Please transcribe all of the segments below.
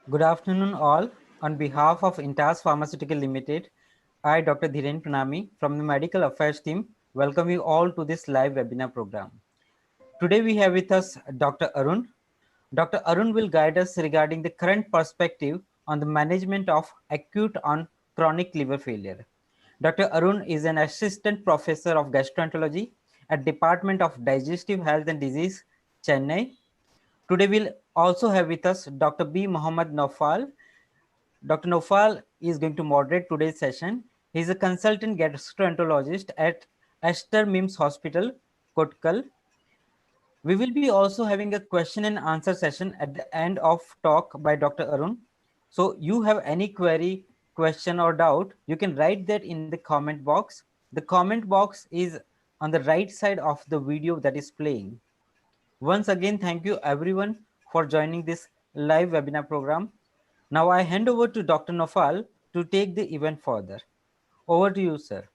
Good afternoon, all. On behalf of Intas Pharmaceutical Limited, I, Dr. Dhiren Pranami from the Medical Affairs team, welcome you all to this live webinar program. Today we have with us Dr. Arun. Dr. Arun will guide us regarding the current perspective on the management of acute on chronic liver failure. Dr. Arun is an assistant professor of gastroenterology at Department of Digestive Health and Disease, Chennai. Today we'll also have with us Dr. B. Mohammad Naufal. Dr. Naufal is going to moderate today's session. He is a consultant gastroenterologist at Aster MIMS Hospital, Kotkal. We will be also having a question and answer session at the end of talk by Dr. Arun. So you have any query, question or doubt, you can write that in the comment box. The comment box is on the right side of the video that is playing. Once again, thank you everyone for joining this live webinar program. Now I hand over to Dr. Nofal to take the event further. Over to you, sir.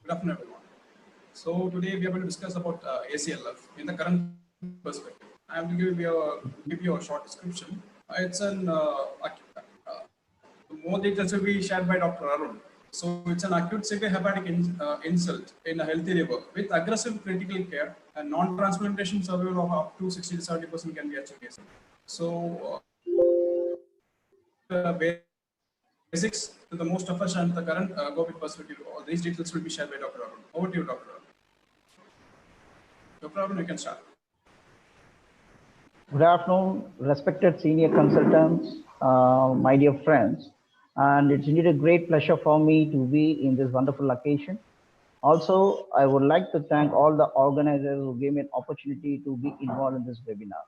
Good afternoon, everyone. So today we are going to discuss about ACLF in the current perspective. I am going to give you a short description. It's more details will be shared by Dr. Arun. So it's an acute severe hepatic insult in a healthy liver with aggressive critical care and non-transplantation survival of up to 60 to 70% can be achieved. So basics to the most of us and the current COVID perspective. All these details will be shared by Dr. Arun. Over to you, Dr. Arun. Dr. Arun, you can start. Good afternoon, respected senior consultants, my dear friends, and it's indeed a great pleasure for me to be in this wonderful occasion. Also, I would like to thank all the organizers who gave me an opportunity to be involved in this webinar.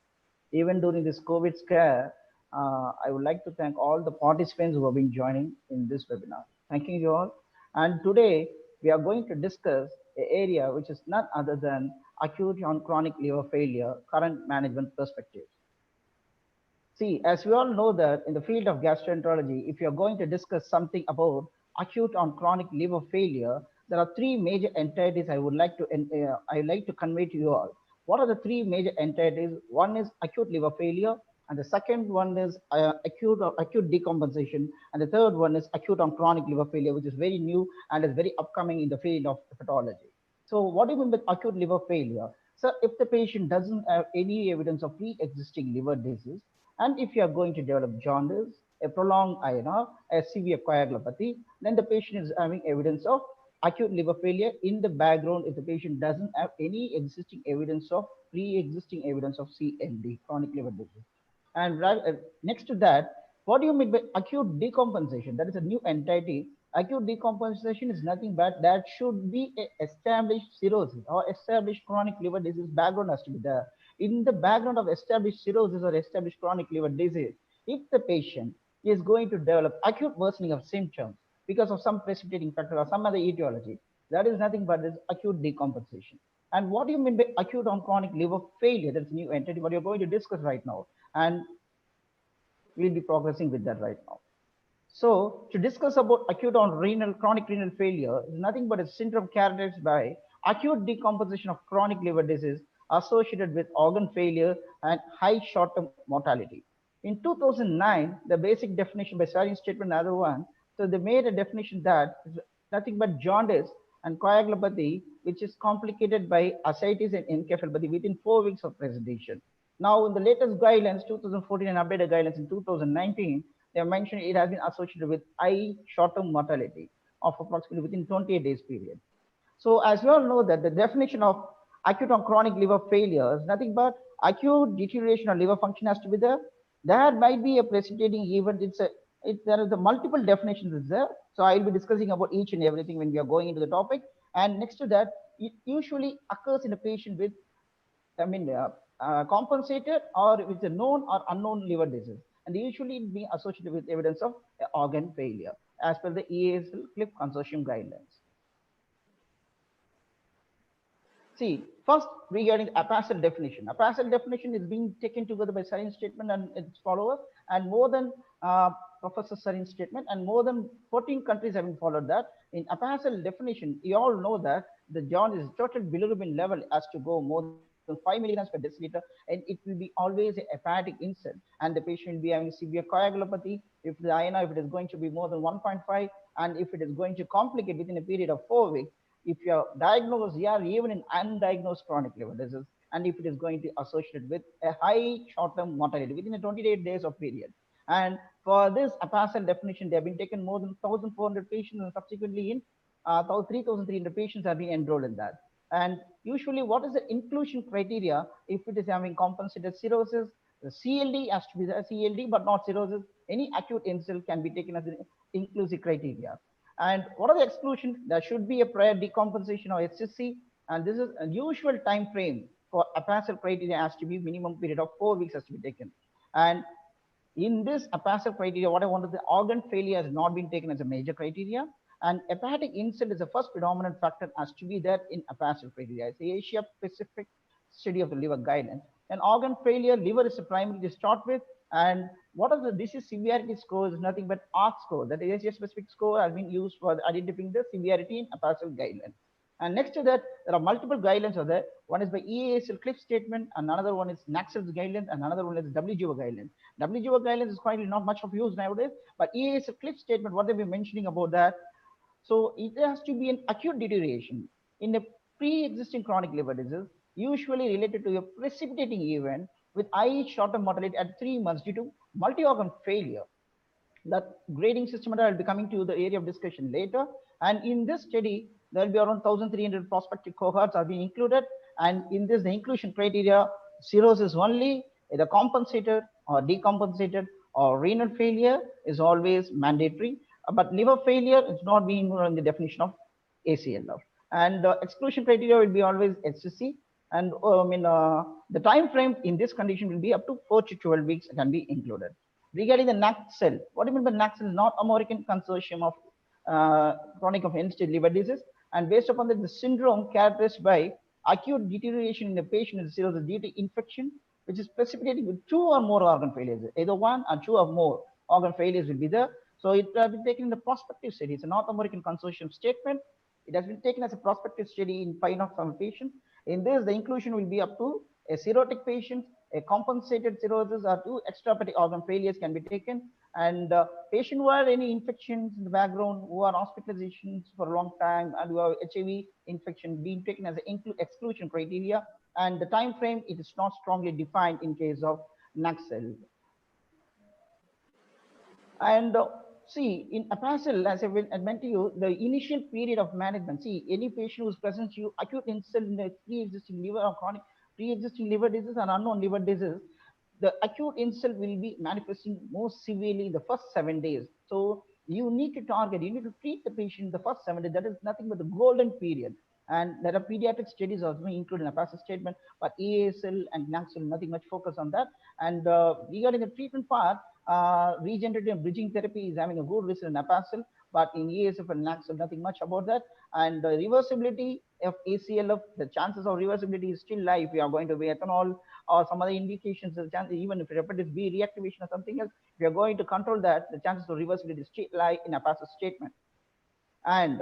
Even during this COVID scare, I would like to thank all the participants who have been joining in this webinar. Thanking you all. And today we are going to discuss an area which is none other than acute on chronic liver failure, current management perspective. See, as we all know that in the field of gastroenterology, if you're going to discuss something about acute on chronic liver failure, there are three major entities I would like to convey to you all. What are the three major entities? One is acute liver failure, and the second one is acute decompensation, and the third one is acute on chronic liver failure, which is very new and is very upcoming in the field of hepatology. So, what do you mean by acute liver failure? So, if the patient doesn't have any evidence of pre-existing liver disease, and if you are going to develop jaundice, a prolonged INR, a severe coagulopathy, then the patient is having evidence of acute liver failure in the background if the patient doesn't have any existing evidence of pre-existing evidence of CLD, chronic liver disease. And next to that, what do you mean by acute decompensation? That is a new entity. Acute decompensation is nothing but that should be established cirrhosis or established chronic liver disease background has to be there. In the background of established cirrhosis or established chronic liver disease, if the patient is going to develop acute worsening of symptoms because of some precipitating factor or some other etiology, that is nothing but this acute decompensation. And what do you mean by acute on chronic liver failure? That's a new entity, what you're going to discuss right now. And we'll be progressing with that right now. So to discuss about acute on chronic renal failure is nothing but a syndrome characterized by acute decomposition of chronic liver disease associated with organ failure and high short-term mortality. In 2009, the basic definition by Sarin statement another one, so they made a definition that is nothing but jaundice and coagulopathy, which is complicated by ascites and encephalopathy within 4 weeks of presentation. Now, in the latest guidelines, 2014 and updated guidelines in 2019, they have mentioned it has been associated with high short-term mortality of approximately within 28 days period. So as we all know that the definition of acute or chronic liver failure is nothing but acute deterioration of liver function has to be there. There might be a precipitating event. There is the multiple definitions is there. So I will be discussing about each and everything when we are going into the topic. And next to that, it usually occurs in a patient with, compensated or with a known or unknown liver disease, and they usually be associated with evidence of organ failure as per the EASL CLIP consortium guidelines. See, first regarding the APASL definition. APASL definition is being taken together by Sarin's statement and its followers, and more than Professor Sarin's statement, and more than 14 countries having followed that. In APASL definition, you all know that the jaundice total bilirubin level has to go more than 1 becomes 5 milligrams per deciliter, and it will be always a hepatic insult, and the patient will be having severe coagulopathy. If the INR, if it is going to be more than 1.5, and if it is going to complicate within a period of 4 weeks, if you are diagnosed, you are even in undiagnosed chronic liver disease, and if it is going to associate with a high short-term mortality within a 28 days of period. And for this APASL definition, they have been taken more than 1,400 patients, and subsequently in 3,300 patients have been enrolled in that. And usually, what is the inclusion criteria if it is having compensated cirrhosis? The CLD has to be the CLD, but not cirrhosis. Any acute insult can be taken as an inclusive criteria. And what are the exclusions? There should be a prior decompensation or HSC, and this is a usual time frame for APASL criteria has to be minimum period of 4 weeks has to be taken. And in this APASL criteria, what I wanted, the organ failure has not been taken as a major criteria, and hepatic insult is the first predominant factor has to be there in APASL criteria. It's the Asia Pacific study of the liver guidelines. And organ failure, liver is the primary to start with. And what are the disease severity scores? Nothing but ARC score. That Asia Pacific score has been used for identifying the severity in APASL guidelines. And next to that, there are multiple guidelines of that. One is by EASL CLIF statement, and another one is NACSL's guidelines, and another one is WGO guidelines. WGO guidelines is quite not much of use nowadays, but EASL CLIF statement, what they've been mentioning about that. So it has to be an acute deterioration in a pre-existing chronic liver disease, usually related to a precipitating event with high short-term mortality at 3 months due to multi-organ failure. That grading system I'll be coming to the area of discussion later. And in this study, there will be around 1,300 prospective cohorts are being included. And in this, the inclusion criteria, cirrhosis only, either compensated or decompensated, or renal failure is always mandatory. But liver failure is not being in the definition of ACLF. And exclusion criteria will be always HCC. And the time frame in this condition will be up to 4 to 12 weeks can be included. Regarding the NACSL, what do you mean by NACSL? North American Consortium of Chronic of End-Stage Liver Disease. And based upon that, the syndrome characterized by acute deterioration in the patient with cirrhosis due to infection, which is precipitating with 2 or more organ failures. Either 1 or 2 or more organ failures will be there. So it has been taken in the prospective study. It's a North American Consortium statement. It has been taken as a prospective study in 5 patients. In this, the inclusion will be up to a cirrhotic patient, a compensated cirrhosis, or 2 extrahepatic organ failures can be taken. And patient who have any infections in the background, who are hospitalizations for a long time, and who have HIV infection being taken as an exclusion criteria. And the time frame, it is not strongly defined in case of NACSL. And see, in APASL, as I will admit to you, the initial period of management, see, any patient who is present to you acute insult in the pre-existing liver or chronic pre-existing liver disease and unknown liver disease, the acute insult will be manifesting most severely in the first 7 days. So you need to target, you need to treat the patient in the first 7 days. That is nothing but the golden period. And there are pediatric studies also included in a APASL statement, but EASL and NACSL, nothing much focus on that. And regarding the treatment part, regenerative and bridging therapy is having a good result in APASL, but in EASF and NACSL, nothing much about that. And the reversibility of ACLF, the chances of reversibility is still high if we are going to be ethanol or some other indications, the chances, even if hepatitis B reactivation or something else, if we are going to control that, the chances of reversibility still lie in APASL statement. And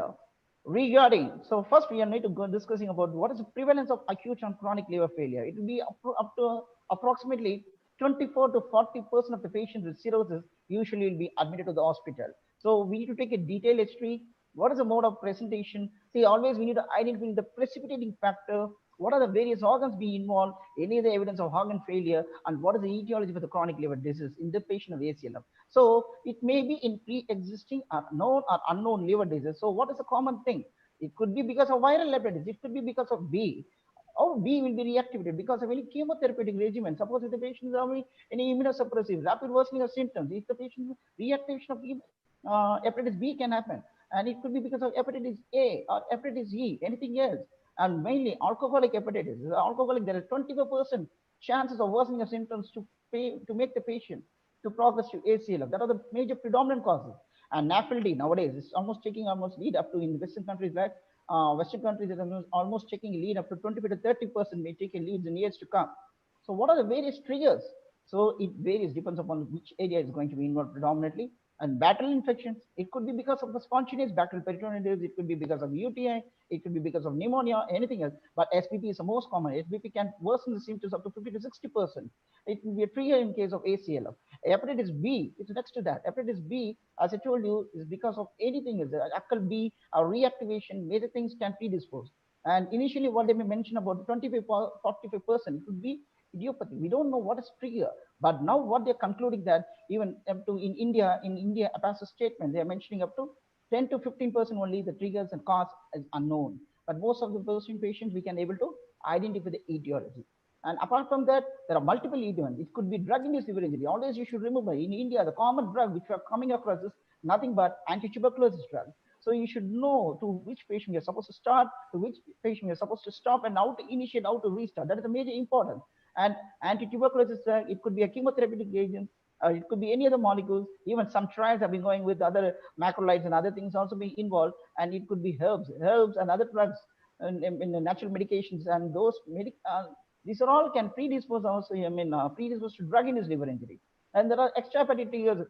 regarding, so first we need to go discussing about what is the prevalence of acute and chronic liver failure. It will be up to approximately 24 to 40% of the patients with cirrhosis usually will be admitted to the hospital. So we need to take a detailed history. What is the mode of presentation? See, always we need to identify the precipitating factor. What are the various organs being involved? Any of the evidence of organ failure, and what is the etiology for the chronic liver disease in the patient of ACLF? So it may be in pre-existing or known or unknown liver disease. So what is the common thing? It could be because of viral hepatitis. It could be because of B. Or B will be reactivated because of any chemotherapeutic regimen. Suppose if the patient is having any immunosuppressive, rapid worsening of symptoms, if the patient reactivation of hepatitis B can happen. And it could be because of hepatitis A or hepatitis E, anything else. And mainly alcoholic hepatitis. Alcoholic, there is 25% chances of worsening of symptoms to make the patient to progress to ACLF. That are the major predominant causes. And NAFLD nowadays is almost taking lead up to in Western countries like Western countries are almost taking a lead up to 25 to 30% may take a lead in years to come. So what are the various triggers? So it varies, depends upon which area is going to be involved predominantly. And bacterial infections, it could be because of the spontaneous bacterial peritonitis, it could be because of UTI, it could be because of pneumonia, anything else. But SBP is the most common. SBP can worsen the symptoms up to 50 to 60%. It will be a trigger in case of ACLF. Hepatitis B is next to that. Hepatitis B, as I told you, is because of anything, is ACL B or reactivation, major things can predispose. And initially, what they may mention about 25, 45%, it could be idiopathy. We don't know what is trigger, but now what they're concluding that even up to in India, APAS's statement, they're mentioning up to 10 to 15% only the triggers and cause is unknown. But most of the person patients, we can able to identify the etiology. And apart from that, there are multiple events. It could be drug-induced liver injury. Always you should remember, in India, the common drug which we are coming across is nothing but anti-tuberculosis drug. So you should know to which patient you're supposed to start, to which patient you're supposed to stop, and how to initiate, how to restart. That is a major importance. And anti-tuberculosis drug, it could be a chemotherapeutic agent, it could be any other molecules. Even some trials have been going with other macrolides and other things also being involved. And it could be herbs and other drugs in the natural medications. And those these are all can predispose also, predispose to drug-induced liver injury. And there are extrahepatic triggers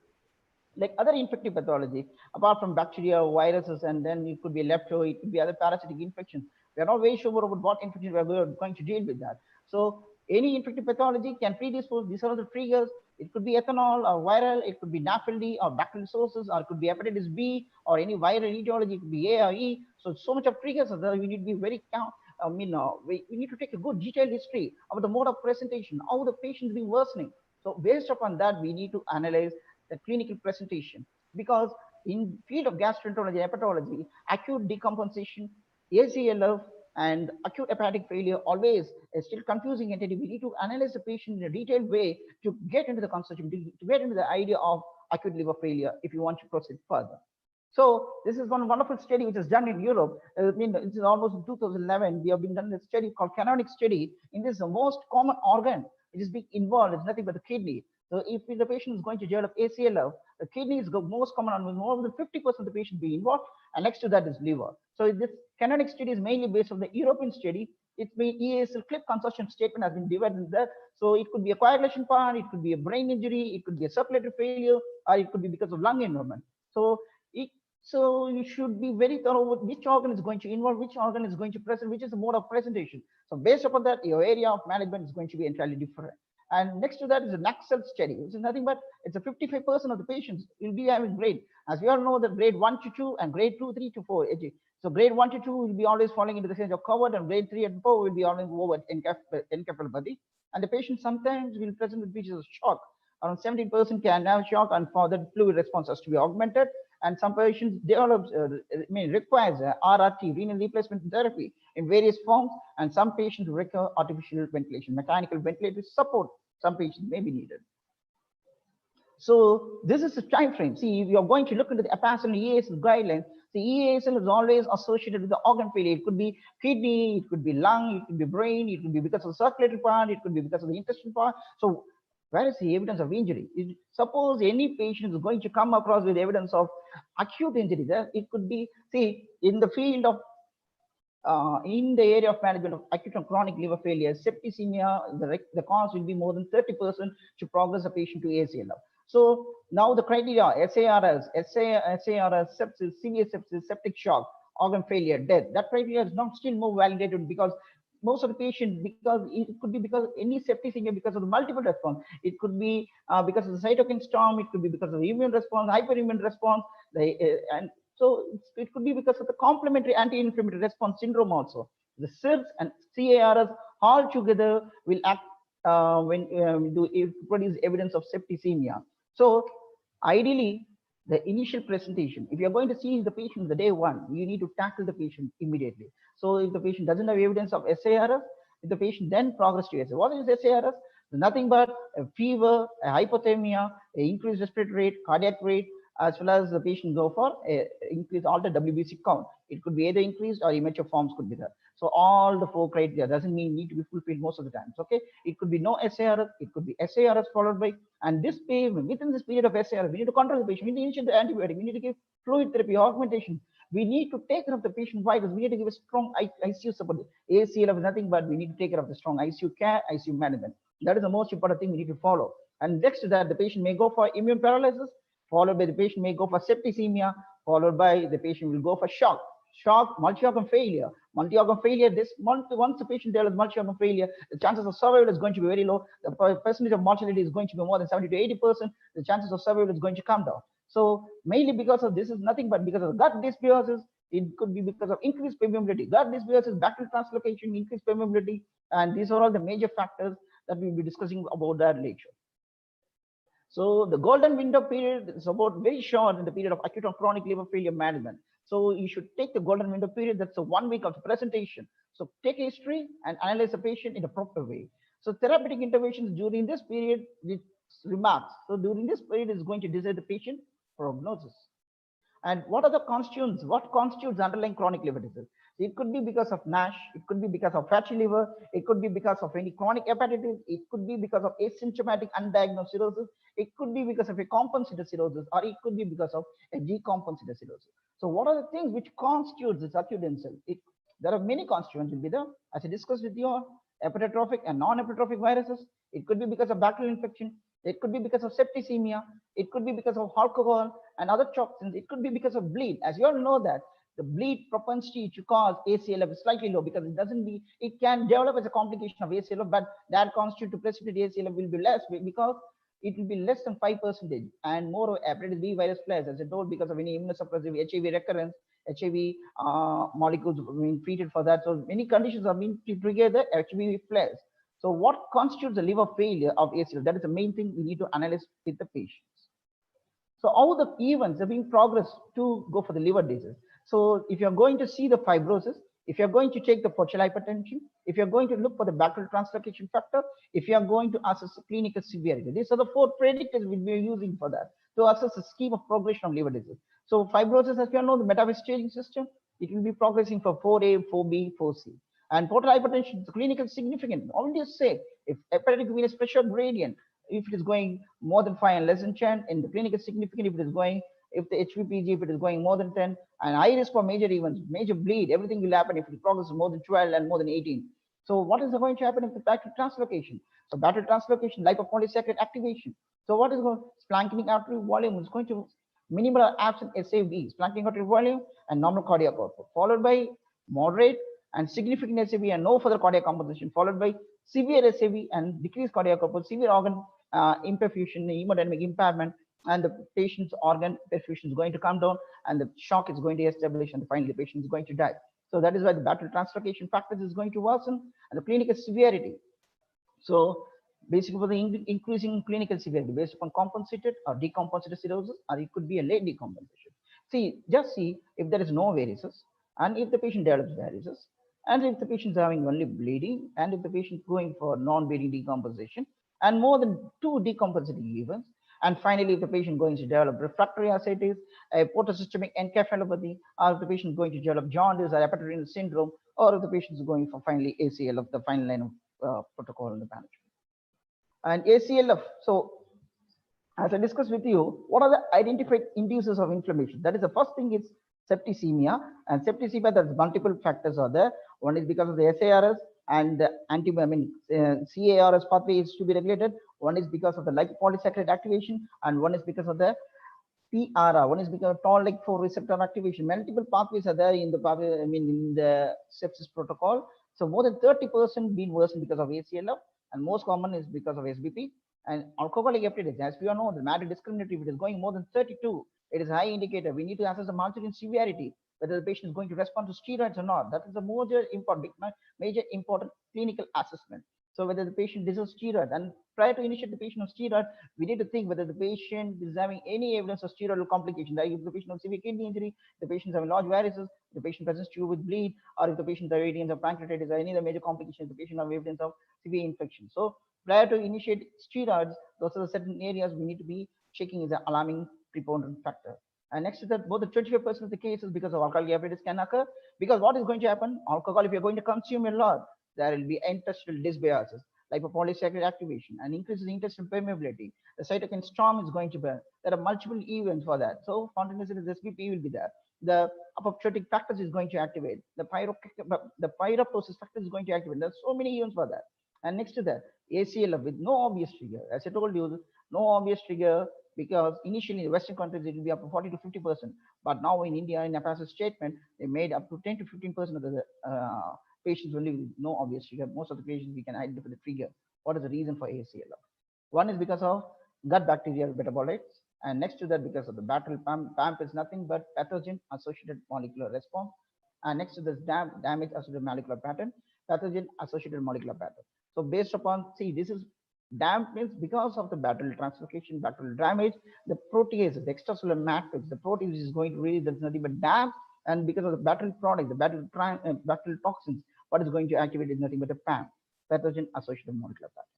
like other infective pathology, apart from bacteria, viruses, and then it could be lepto, it could be other parasitic infections. We are not very sure about what infection we are going to deal with that. So any infective pathology can predispose. These are the triggers. It could be ethanol or viral, it could be NAFLD or bacterial sources, or it could be hepatitis B or any viral etiology, it could be A or E. So much of triggers are there. We need to be very we need to take a good detailed history of the mode of presentation, how the patient is being worsening. So based upon that, we need to analyze the clinical presentation, because in field of gastroenterology, hepatology, acute decompensation, ACLF, and acute hepatic failure always is still confusing entity. We need to analyze the patient in a detailed way to get into the conception, to get into the idea of acute liver failure if you want to proceed further. So this is one wonderful study which is done in Europe. I mean, it is almost in 2011. We have been done a study called canonic study. In this, the most common organ which is being involved is nothing but the kidney. So if the patient is going to develop ACLF, the kidney is the most common, and more than 50% of the patient be involved, and next to that is liver. So this canonic study is mainly based on the European study. It's been EASL CLIP consortium statement has been divided in that. So it could be a coagulation part, it could be a brain injury, it could be a circulatory failure, or it could be because of lung involvement. So you should be very thorough with which organ is going to involve, which organ is going to present, which is the mode of presentation. So based upon that, your area of management is going to be entirely different. And next to that is a NACSEL study, which is nothing but it's a 55% of the patients will be having grade. As we all know, that grade 1 to 2 and grade 2, 3 to 4. So grade 1 to 2 will be always falling into the stage of covered, and grade 3 and 4 will be always over encephalopathy. And the patient sometimes will present with features of shock. Around 17% can have shock, and for that fluid response has to be augmented. And some patients develop, requires RRT, renal replacement therapy in various forms, and some patients require artificial ventilation, mechanical ventilator support. Some patients may be needed. So this is the time frame. See, if you're going to look into the APAS and EASL guidelines, the EASL is always associated with the organ failure. It could be kidney, it could be lung, it could be brain, it could be because of the circulatory part, it could be because of the intestinal part. So where is the evidence of injury? Suppose any patient is going to come across with evidence of acute injury, there it could be, see, in the field of in the area of management of acute and chronic liver failure, septicemia, the cause will be more than 30% to progress a patient to ACLF. So now the criteria, SARS, sepsis, severe sepsis, septic shock, organ failure, death, that criteria is not still more validated, because most of the patients, because it could be because any septicemia because of the multiple response. It could be because of the cytokine storm. It could be because of the immune response, hyperimmune response, and so it could be because of the complementary anti-inflammatory response syndrome also. The CIRS and CARS all together will act when produce evidence of septicemia. So ideally, the initial presentation, if you're going to see the patient the day one, you need to tackle the patient immediately. So if the patient doesn't have evidence of SARS, if the patient then progress to SARS, what is SARS? Nothing but a fever, a hypothermia, an increased respiratory rate, cardiac rate, as well as the patient go for increased altered WBC count. It could be either increased or immature forms could be there. So all the 4 criteria doesn't mean need to be fulfilled most of the times. Okay, it could be no SARS, it could be SARS followed by, and this period, within this period of SARS, we need to control the patient, we need to initiate the antibiotic, we need to give fluid therapy, augmentation. We need to take care of the patient vitals. We need to give a strong ICU support. ACLF is nothing but we need to take care of the strong ICU care, ICU management. That is the most important thing we need to follow. And next to that, the patient may go for immune paralysis. followed by the patient may go for septicemia, followed by the patient will go for shock. Shock, multi-organ failure. Multi-organ failure, once the patient develops multi-organ failure, the chances of survival is going to be very low. The percentage of mortality is going to be more than 70 to 80%. The chances of survival is going to come down. So mainly because of this is nothing but because of gut dysbiosis. It could be because of increased permeability. Gut dysbiosis, bacterial translocation, increased permeability, and these are all the major factors that we'll be discussing about that later. So the golden window period is about very short in the period of acute or chronic liver failure management. So you should take the golden window period. That's a 1 week of the presentation. So take history and analyze the patient in a proper way. So therapeutic interventions during this period with remarks. So during this period is going to decide the patient prognosis. And what are the constituents? What constitutes underlying chronic liver disease? It could be because of NASH. It could be because of fatty liver. It could be because of any chronic hepatitis. It could be because of asymptomatic undiagnosed cirrhosis. It could be because of a compensated cirrhosis, or it could be because of a decompensated cirrhosis. So what are the things which constitutes this acute insult? There are many constituents will be there. As I discussed with you, epitrophic and non-epitrophic viruses. It could be because of bacterial infection. It could be because of septicemia. It could be because of alcohol and other toxins. It could be because of bleed. As you all know that the bleed propensity to cause ACLF is slightly low because it can develop as a complication of ACLF, but that constitute to precipitate ACLF will be less because it will be less than 5%. And more hepatitis B virus plus, as I told, because of any immunosuppressive HIV recurrence, HIV molecules being treated for that. So many conditions are being to trigger the HIV plus. So what constitutes the liver failure of ACLF? That is the main thing we need to analyze with the patients. So all the events are being progressed to go for the liver disease. So if you're going to see the fibrosis, if you're going to take the portal hypertension, if you're going to look for the bacterial translocation factor, if you're going to assess the clinical severity, these are the 4 predictors we'll be using for that to assess the scheme of progression of liver disease. So fibrosis, as you know, the metabolic staging system, it will be progressing for 4A, 4B, 4C. And portal hypertension is clinically significant. Only say if hepatic venous pressure gradient, if it is going more than 5 and less than 10, and the clinical significant if it is going, if the HVPG, if it is going more than 10, and high risk for major events, major bleed, everything will happen if it progresses more than 12 and more than 18. So what is going to happen if the bacterial translocation? So bacterial translocation, lipopolysaccharide activation. So what is going? Splanchnic artery volume is going to minimal absent SAV, splanchnic artery volume and normal cardiac output, followed by moderate and significant SAV and no further cardiac compensation, followed by severe SAV and decreased cardiac output, severe organ imperfusion, hemodynamic impairment, and the patient's organ perfusion is going to come down, and the shock is going to establish, and finally the patient is going to die. So that is why the bacterial translocation factors is going to worsen, and the clinical severity. So basically for the increasing clinical severity based upon compensated or decompensated cirrhosis, or it could be a late decompensation. Just see if there is no varices, and if the patient develops varices, and if the patient is having only bleeding, and if the patient is going for non-bleeding decompensation, and more than 2 decompensating events, and finally, if the patient going to develop refractory ascites, a portosystemic encephalopathy, or if the patient is going to develop jaundice or hepatorenal syndrome, or if the patient is going for finally ACLF, the final line of protocol in the management. And ACLF, so as I discussed with you, what are the identified inducers of inflammation? That is the first thing is septicemia, and septicemia, there's multiple factors are there. One is because of the SARS and the CARS pathway is to be regulated. One is because of the lipopolysaccharide activation, and one is because of the PRR. One is because of toll like 4 receptor activation. Multiple pathways are there in the pathway, in the sepsis protocol. So more than 30% being worsened because of ACLF, and most common is because of SBP. And alcoholic hepatitis, as we all know, the matter discriminatory, if it is going more than 32, it is a high indicator. We need to assess the multiple severity, whether the patient is going to respond to steroids or not. That is a major important clinical assessment. So whether the patient deserves steroid, and prior to initiate the patient on steroid, we need to think whether the patient is having any evidence of steroidal complication. Like if the patient has severe kidney injury, the patient is having large varices, the patient presents to you with bleed, or if the patient has evidence of pancreatitis or any other major complications, the patient has evidence of severe infection. So prior to initiate steroids, those are the certain areas we need to be checking is an alarming preponderant factor. And next to that, both the 25% of the cases because of alcoholic hepatitis can occur. Because what is going to happen? Alcohol, if you're going to consume a lot, there will be intestinal dysbiosis, lipopolysaccharide activation, and increases intestinal permeability. The cytokine storm is going to burn. There are multiple events for that. So spontaneous SBP will be there. The apoptotic factors is going to activate. The pyroptosis factor is going to activate. There's so many events for that. And next to that, ACLF with no obvious trigger. As I told you, no obvious trigger, because initially in the Western countries it will be up to 40 to 50%, but now in India, in APAS's statement, they made up to 10 to 15% of the patients only with no obvious trigger. Most of the patients we can identify the trigger. What is the reason for ACLF? One is because of gut bacterial metabolites, and next to that, because of the battle PAMP is nothing but pathogen associated molecular response, and next to this damage associated molecular pattern, pathogen associated molecular pattern. So based upon, see, this is DAMP means because of the bacterial translocation, bacterial damage, the protease, the extracellular matrix, the protease is going to release, there's nothing but DAMP, and because of the bacterial product, the bacterial toxins, what is going to activate is nothing but a PAM, pathogen associated molecular pattern.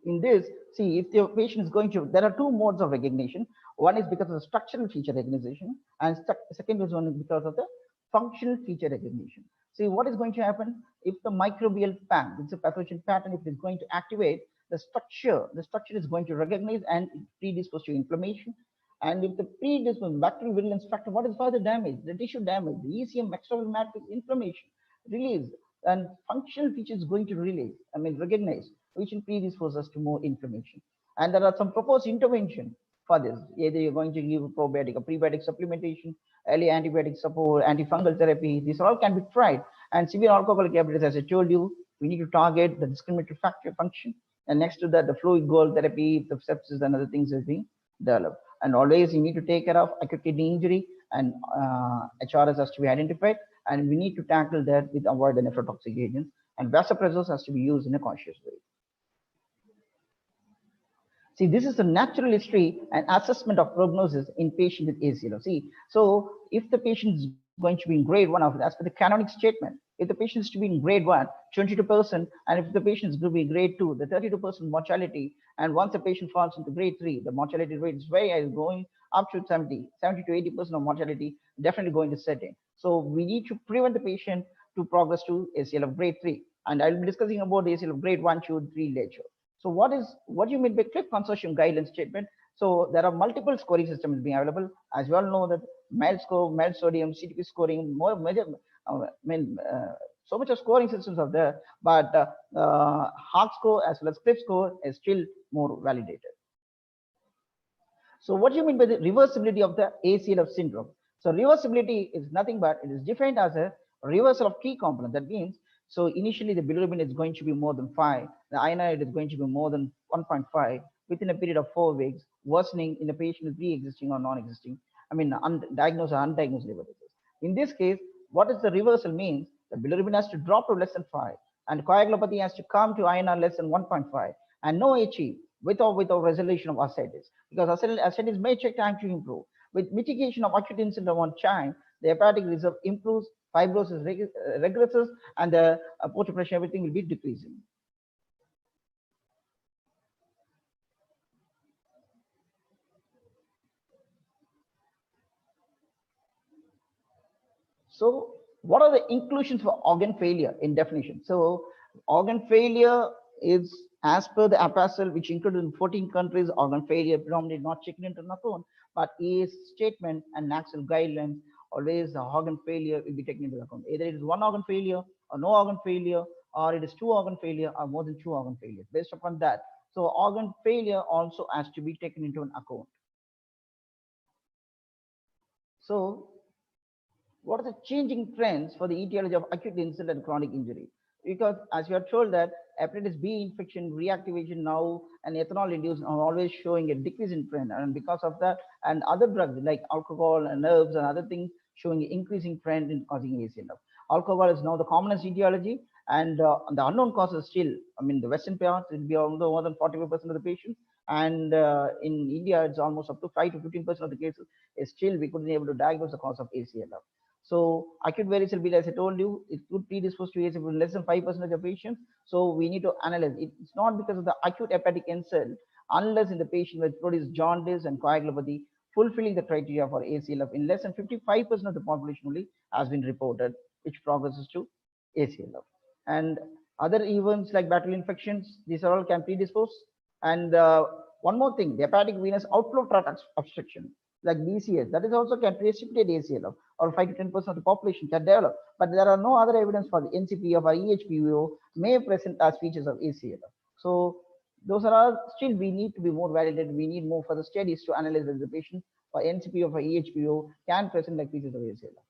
In this, see, if the patient is going to, there are two modes of recognition. One is because of the structural feature recognition, and second is one is because of the functional feature recognition. See, what is going to happen if the microbial PAM, it's a pathogen pattern, if it is going to activate the structure is going to recognize and predispose to inflammation. And if the predisposed bacterial virulence factor, what is further damage? The tissue damage, the ECM extracellular matrix inflammation, release, and functional feature is going to release, recognize, which will predispose us to more inflammation. And there are some proposed intervention for this. Either you're going to give probiotic or prebiotic supplementation, early antibiotic support, antifungal therapy. These all can be tried. And severe alcoholic hepatitis, as I told you, we need to target the discriminatory factor function. And next to that, the fluid goal therapy, the sepsis and other things is being developed. And always you need to take care of acute kidney injury, and HRS has to be identified. And we need to tackle that with avoid the nephrotoxic agents. And vasopressors has to be used in a conscious way. See, this is the natural history and assessment of prognosis in patient with ACLF. See, so if the patient is going to be in grade 1 of, as per the canonic statement, if the patient is to be in grade 1, 22%, and if the patient is going to be grade 2, the 32% mortality, and once the patient falls into grade 3, the mortality rate is very high, going up to 70 to 80% of mortality, definitely going to set in. So we need to prevent the patient to progress to ACLF grade 3. And I'll be discussing about ACLF grade 1, 2, 3 later. So what do you mean by CLIF consortium guidelines statement? So there are multiple scoring systems being available. As you all know that MELD score, MELD sodium, CTP scoring, more major, so much of scoring systems are there, but HARC score as well as CLIF score is still more validated. So what do you mean by the reversibility of the ACLF syndrome? So reversibility is nothing but it is defined as a reversal of key component. That means, so initially the bilirubin is going to be more than 5, the INR is going to be more than 1.5 within a period of 4 weeks, worsening in the patient with pre-existing or non-existing, diagnosed or undiagnosed liver disease. In this case, what does the reversal means? The bilirubin has to drop to less than 5, and coagulopathy has to come to INR less than 1.5, and no HE without resolution of ascites, because ascites may take time to improve. With mitigation of acute insult on time, the hepatic reserve improves, fibrosis regresses, and the portal pressure, everything will be decreasing. So what are the inclusions for organ failure in definition? So organ failure is as per the APASL, which included in 14 countries, organ failure predominantly not taken into account, but EA's statement and NACL guidelines, always the organ failure will be taken into account. Either it is one organ failure or no organ failure, or it is 2 organ failure or more than 2 organ failure. Based upon that, so organ failure also has to be taken into account. So what are the changing trends for the etiology of acute insult and chronic injury? Because as you are told that hepatitis B infection reactivation now and ethanol induced are always showing a decrease in trend, and because of that, and other drugs like alcohol and herbs and other things showing an increasing trend in causing ACLF. Alcohol is now the commonest etiology, and the unknown causes still, the Western parts will be although more than 45% of the patients, and in India it's almost up to 5 to 15% of the cases. Still we couldn't able to diagnose the cause of ACLF. So acute varicose vein, as I told you, it could predispose to ACLF in less than 5% of the patients. So we need to analyze. It's not because of the acute hepatic insult, unless in the patient with produce jaundice and coagulopathy, fulfilling the criteria for ACLF in less than 55% of the population only has been reported, which progresses to ACLF. And other events like bacterial infections, these are all can predispose. And one more thing, the hepatic venous outflow tract obstruction, like BCS, that is also can precipitate ACLF, or 5 to 10% of the population can develop. But there are no other evidence for the NCPF or EHPVO may present as features of ACLF. So Those are all still we need to be more validated. We need more further studies to analyze whether the patient for NCP or for EHPO can present like features of ACLF.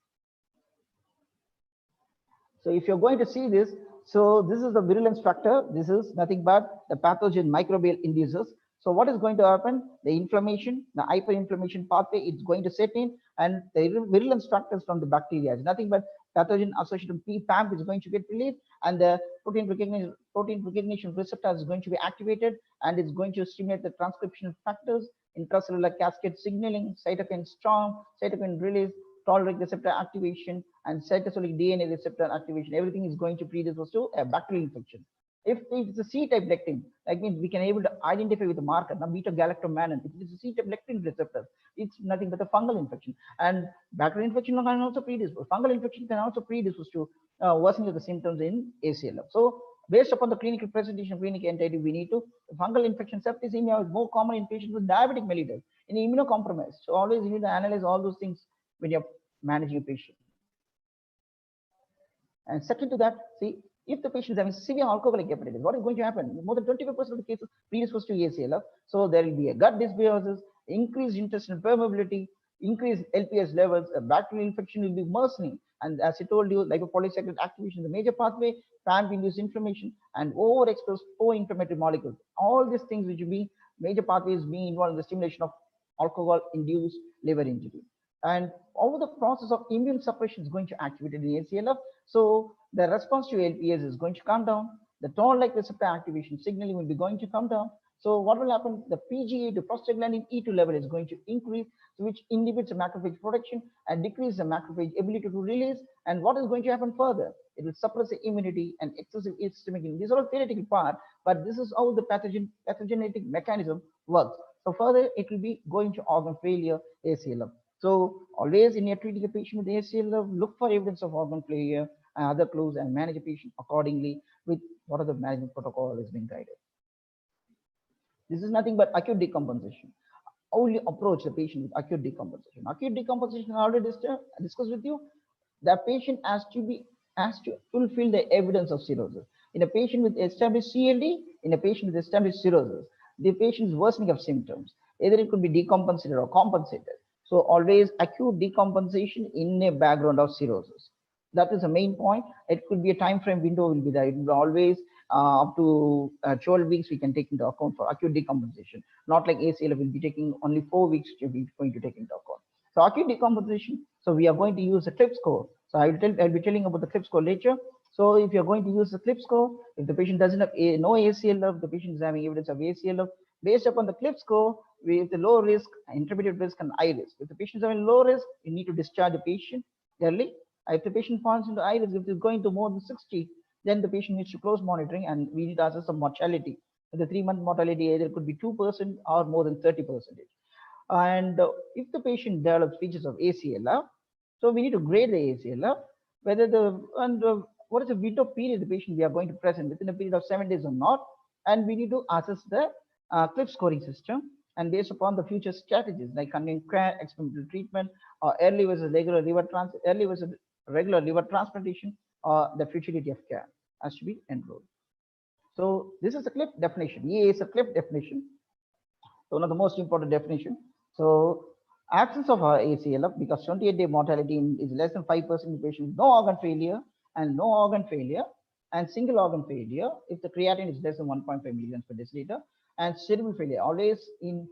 So if you're going to see this, so this is the virulence factor. This is nothing but the pathogen microbial inducers. So what is going to happen? The inflammation, the hyperinflammation pathway, it's going to set in, and the virulence factors from the bacteria is nothing but pathogen associated PPAMP is going to get released, and the protein recognition receptor is going to be activated, and it's going to stimulate the transcriptional factors, intracellular cascade signaling, cytokine storm, cytokine release, toll-like receptor activation, and cytosolic DNA receptor activation. Everything is going to predispose to a bacterial infection. If it's a C-type lectin, that means we can able to identify with the marker, now beta-galactomannan. If it's a C-type lectin receptor, it's nothing but a fungal infection. And bacterial infection can also predispose. Fungal infection can also predispose to worsening of the symptoms in ACLF. So based upon the clinical presentation, clinical entity, we need to, fungal infection septicemia is more common in patients with diabetic mellitus, in immunocompromised. So always you need to analyze all those things when you're managing a patient. And second to that, see, if the patient is having severe alcoholic hepatitis, what is going to happen? More than 25% of the cases predisposed to ACLF. So there will be a gut dysbiosis, increased intestinal permeability, increased LPS levels, a bacterial infection will be worsening. And as I told you, lipopolysaccharide activation is a major pathway, PAMP-induced inflammation, and overexposed pro-inflammatory molecules. All these things which will be major pathways being involved in the stimulation of alcohol-induced liver injury. And over the process of immune suppression is going to activate in ACLF. So the response to LPS is going to come down. The toll-like receptor activation signaling will be going to come down. So what will happen? The PGA to prostaglandin E2 level is going to increase, which inhibits the macrophage production and decrease the macrophage ability to release. And what is going to happen further? It will suppress the immunity and excessive systemic immunity. These are all theoretical part, but this is how the pathogenetic mechanism works. So further, it will be going to organ failure, ACLF. So always in your treating a patient with ACLF, look for evidence of organ failure and other clues and manage a patient accordingly with what are the management protocol is being guided. This is nothing but acute decompensation. Only approach the patient with acute decompensation. Acute decompensation, I already discussed with you. The patient has to fulfill the evidence of cirrhosis. In a patient with established CLD, in a patient with established cirrhosis, the patient is worsening of symptoms. Either it could be decompensated or compensated. So always acute decompensation in a background of cirrhosis. That is the main point. It could be a time frame window will be there. It will always up to 12 weeks we can take into account for acute decompensation. Not like ACLF will be taking only 4 weeks to be going to take into account. So acute decompensation. So we are going to use a CLIP score. So I'll be telling about the CLIP score later. So if you're going to use the CLIP score, if the patient doesn't have no ACLF, the patient is having evidence of ACLF, based upon the CLIP score, with the low risk, intermediate risk, and high risk. If the patient is having low risk, you need to discharge the patient early. If the patient falls into high risk, if it's going to more than 60, then the patient needs to close monitoring, and we need to assess some mortality. The 3-month mortality either could be 2% or more than 30%. And if the patient develops features of ACLF, so we need to grade the ACLF, whether what is the window period the patient we are going to present within a period of 7 days or not, and we need to assess the CLIP scoring system, and based upon the future strategies like continuing care, experimental treatment, or early versus regular liver transplantation, or the futility of care has to be enrolled. So this is a CLIP definition. EA is a CLIP definition. So one of the most important definition. So absence of ACLF because 28-day mortality is less than 5% in patients, no organ failure and single organ failure if the creatinine is less than 1.5 milligrams per deciliter, and cerebral failure. Always in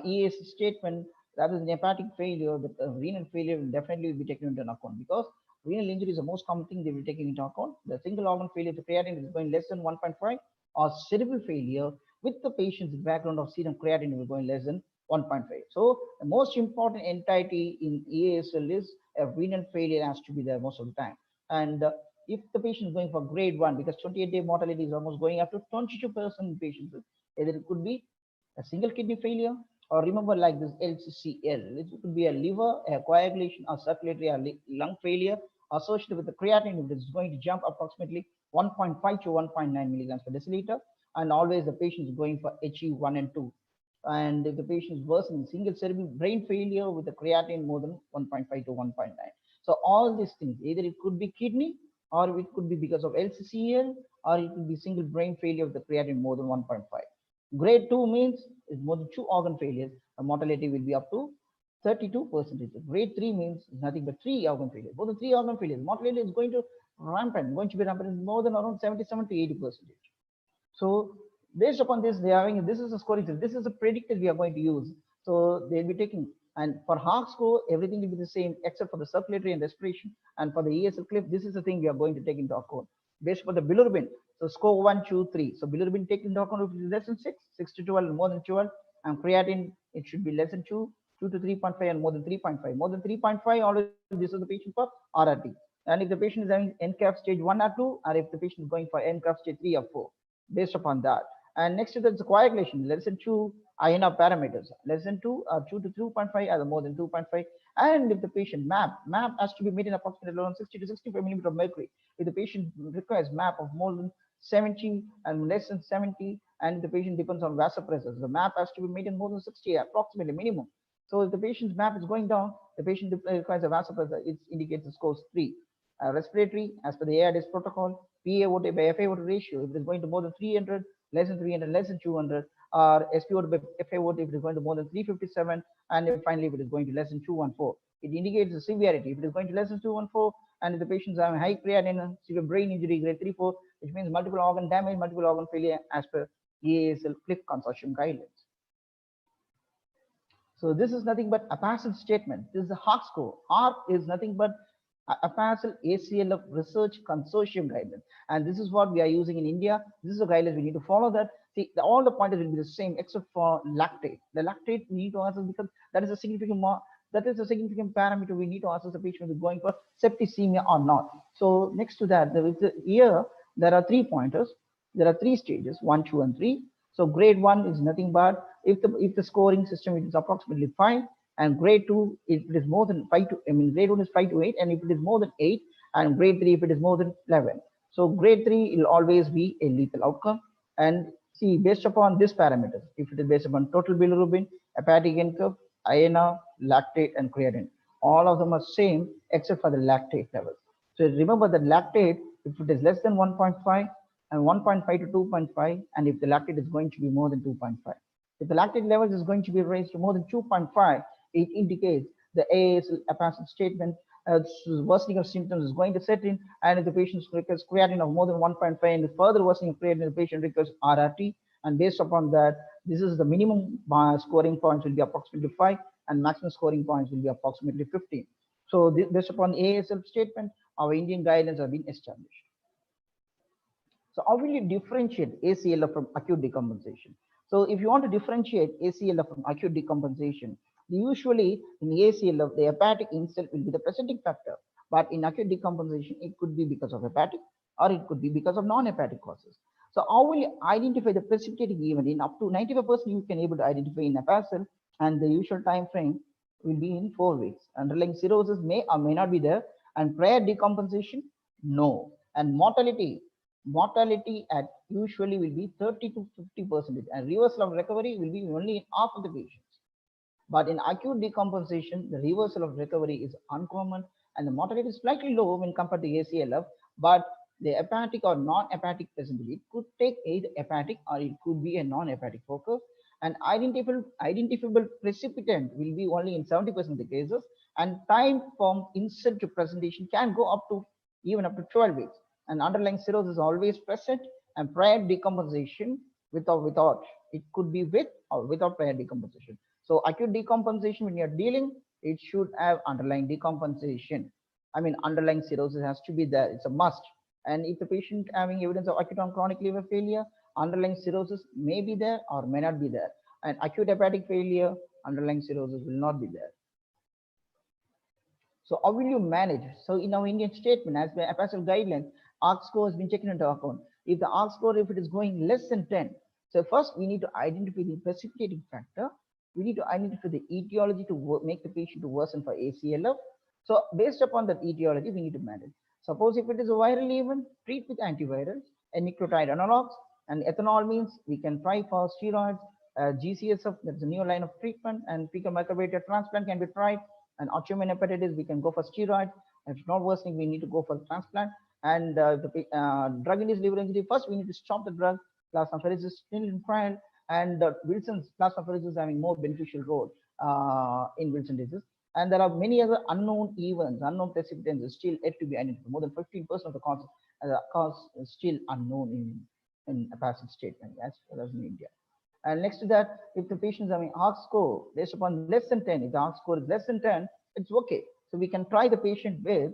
EA's statement, that is hepatic failure, the renal failure will definitely be taken into account because renal injury is the most common thing they will take into account. The single organ failure, the creatinine is going less than 1.5, or cerebral failure with the patient's background of serum creatinine will going less than 1.5. So the most important entity in EASL is a renal failure has to be there most of the time. And if the patient is going for grade 1, because 28-day mortality is almost going up to 22% in patients, either it could be a single kidney failure, or remember like this LCCL, it could be a liver, a coagulation, or circulatory or lung failure associated with the creatinine, which is going to jump approximately 1.5 to 1.9 milligrams per deciliter. And always the patient is going for HE1 and 2. And if the patient is worsening, single cerebral brain failure with the creatinine more than 1.5 to 1.9. So all these things, either it could be kidney, or it could be because of LCCL, or it could be single brain failure with the creatinine more than 1.5. Grade 2 means is more than 2 organ failures. The mortality will be up to 32%. Grade 3 means nothing but 3 organ failures. More than 3 organ failures, mortality is going to be rampant more than around 77 to 80%. So based upon this, they are having, this is a scoring system. This is a predictor we are going to use. So they'll be taking, and for Hawk score, everything will be the same except for the circulatory and respiration. And for the ESL cliff, this is the thing we are going to take into account. Based upon the bilirubin, so score 1, 2, 3. So bilirubin take into account if it is less than 6, 6 to 12, more than 12. And creatine, it should be less than 2, 2 to 3.5, and more than 3.5. More than 3.5, always this is the patient for RRT. And if the patient is having NCAF stage 1 or 2, or if the patient is going for NCAF stage 3 or 4, based upon that. And next to that is coagulation, less than 2 INR parameters, less than 2 or 2 to 2.5 or more than 2.5. And if the patient MAP has to be made in approximately around 60 to 65 millimeter of mercury. If the patient requires MAP of more than 70 and less than 70, and the patient depends on vasopressors, the MAP has to be made in more than 60 approximately minimum. So if the patient's MAP is going down, the patient requires a vasopressor, it indicates the scores 3. Respiratory, as per the ARDS protocol, PaO2 by FaO2 ratio, if it is going to more than 300, less than 300, less than 200, or SpO2 by FaO2 if it is going to more than 357, and if finally if it is going to less than 214. It indicates the severity. If it is going to less than 214, and if the patients have high creatinine, severe brain injury, grade 3, 4, which means multiple organ damage, multiple organ failure, as per EASL CLIF consortium guidelines. So this is nothing but a passive statement. This is a Hawk score. ARC is nothing but a APASL ACLF research consortium guidelines. And this is what we are using in India. This is the guidelines. We need to follow that. See, all the pointers will be the same except for lactate. The lactate we need to assess because that is a significant parameter we need to assess the patient is going for septicemia or not. So next to that, here there are 3 pointers. There are 3 stages, 1, 2, and 3. So grade 1 is nothing but if the scoring system is approximately 5, and grade 2 if it is more than 5 to, grade 1 is 5 to 8, and if it is more than 8, and grade 3 if it is more than 11. So grade 3 will always be a lethal outcome. And see, based upon this parameters, if it is based upon total bilirubin, hepatic NCAF, INR, lactate, and creatinine, all of them are same except for the lactate level. So remember that lactate, if it is less than 1.5 and 1.5 to 2.5, and if the lactate is going to be more than 2.5. If the lactate levels is going to be raised to more than 2.5, it indicates the AASL APASL statement, worsening of symptoms is going to set in, and if the patient requires creatinine of more than 1.5 and further worsening of creatinine, the patient requires RRT, and based upon that, this is the minimum scoring points will be approximately 5, and maximum scoring points will be approximately 15. So based upon the AASL statement, our Indian guidelines have been established. So how will you differentiate ACLF from acute decompensation? So if you want to differentiate ACLF from acute decompensation, usually in ACLF, the hepatic insult will be the presenting factor. But in acute decompensation, it could be because of hepatic or it could be because of non-hepatic causes. So how will you identify the precipitating event? In up to 95% you can able to identify in APASL, and the usual time frame will be in 4 weeks. Underlying cirrhosis may or may not be there, and prior decompensation, no. And mortality at usually will be 30 to 50%, and reversal of recovery will be only in half of the patients. But in acute decompensation, the reversal of recovery is uncommon, and the mortality is slightly low when compared to ACLF, but the hepatic or non-hepatic presentation, it could take either hepatic or it could be a non-hepatic focus. And identifiable precipitant will be only in 70% of the cases, and time from insult to presentation can go up to even up to 12 weeks. And underlying cirrhosis is always present, and prior decompensation without it could be with or without prior decompensation. So acute decompensation, when you're dealing, it should have underlying decompensation. Underlying cirrhosis has to be there. It's a must. And if the patient having evidence of acute and chronic liver failure, underlying cirrhosis may be there or may not be there. And acute hepatic failure, underlying cirrhosis will not be there. So how will you manage? So in our Indian statement, as per APASL guidelines, ARC score has been taken into account. If the ARC score, if it is going less than 10, so first we need to identify the precipitating factor. We need to identify the etiology to make the patient to worsen for ACLF. So based upon that etiology, we need to manage. Suppose if it is a viral event, treat with antivirals and nucleotide analogs. And ethanol means we can try for steroids, GCSF, that's a new line of treatment, and fecal microbiota transplant can be tried. And autoimmune hepatitis, we can go for steroid. If it's not worsening, we need to go for transplant. And the drug-induced liver injury, first we need to stop the drug. Plasmapheresis is still in trial, And Wilson's plasmapheresis is having more beneficial role in Wilson disease. And there are many other unknown events, unknown precipitants still yet to be identified. More than 15% of the cause is still unknown in a passive statement as well as in India. And next to that, if the patient is having ARC score based upon less than 10, if the ARC score is less than 10, it's okay. So we can try the patient with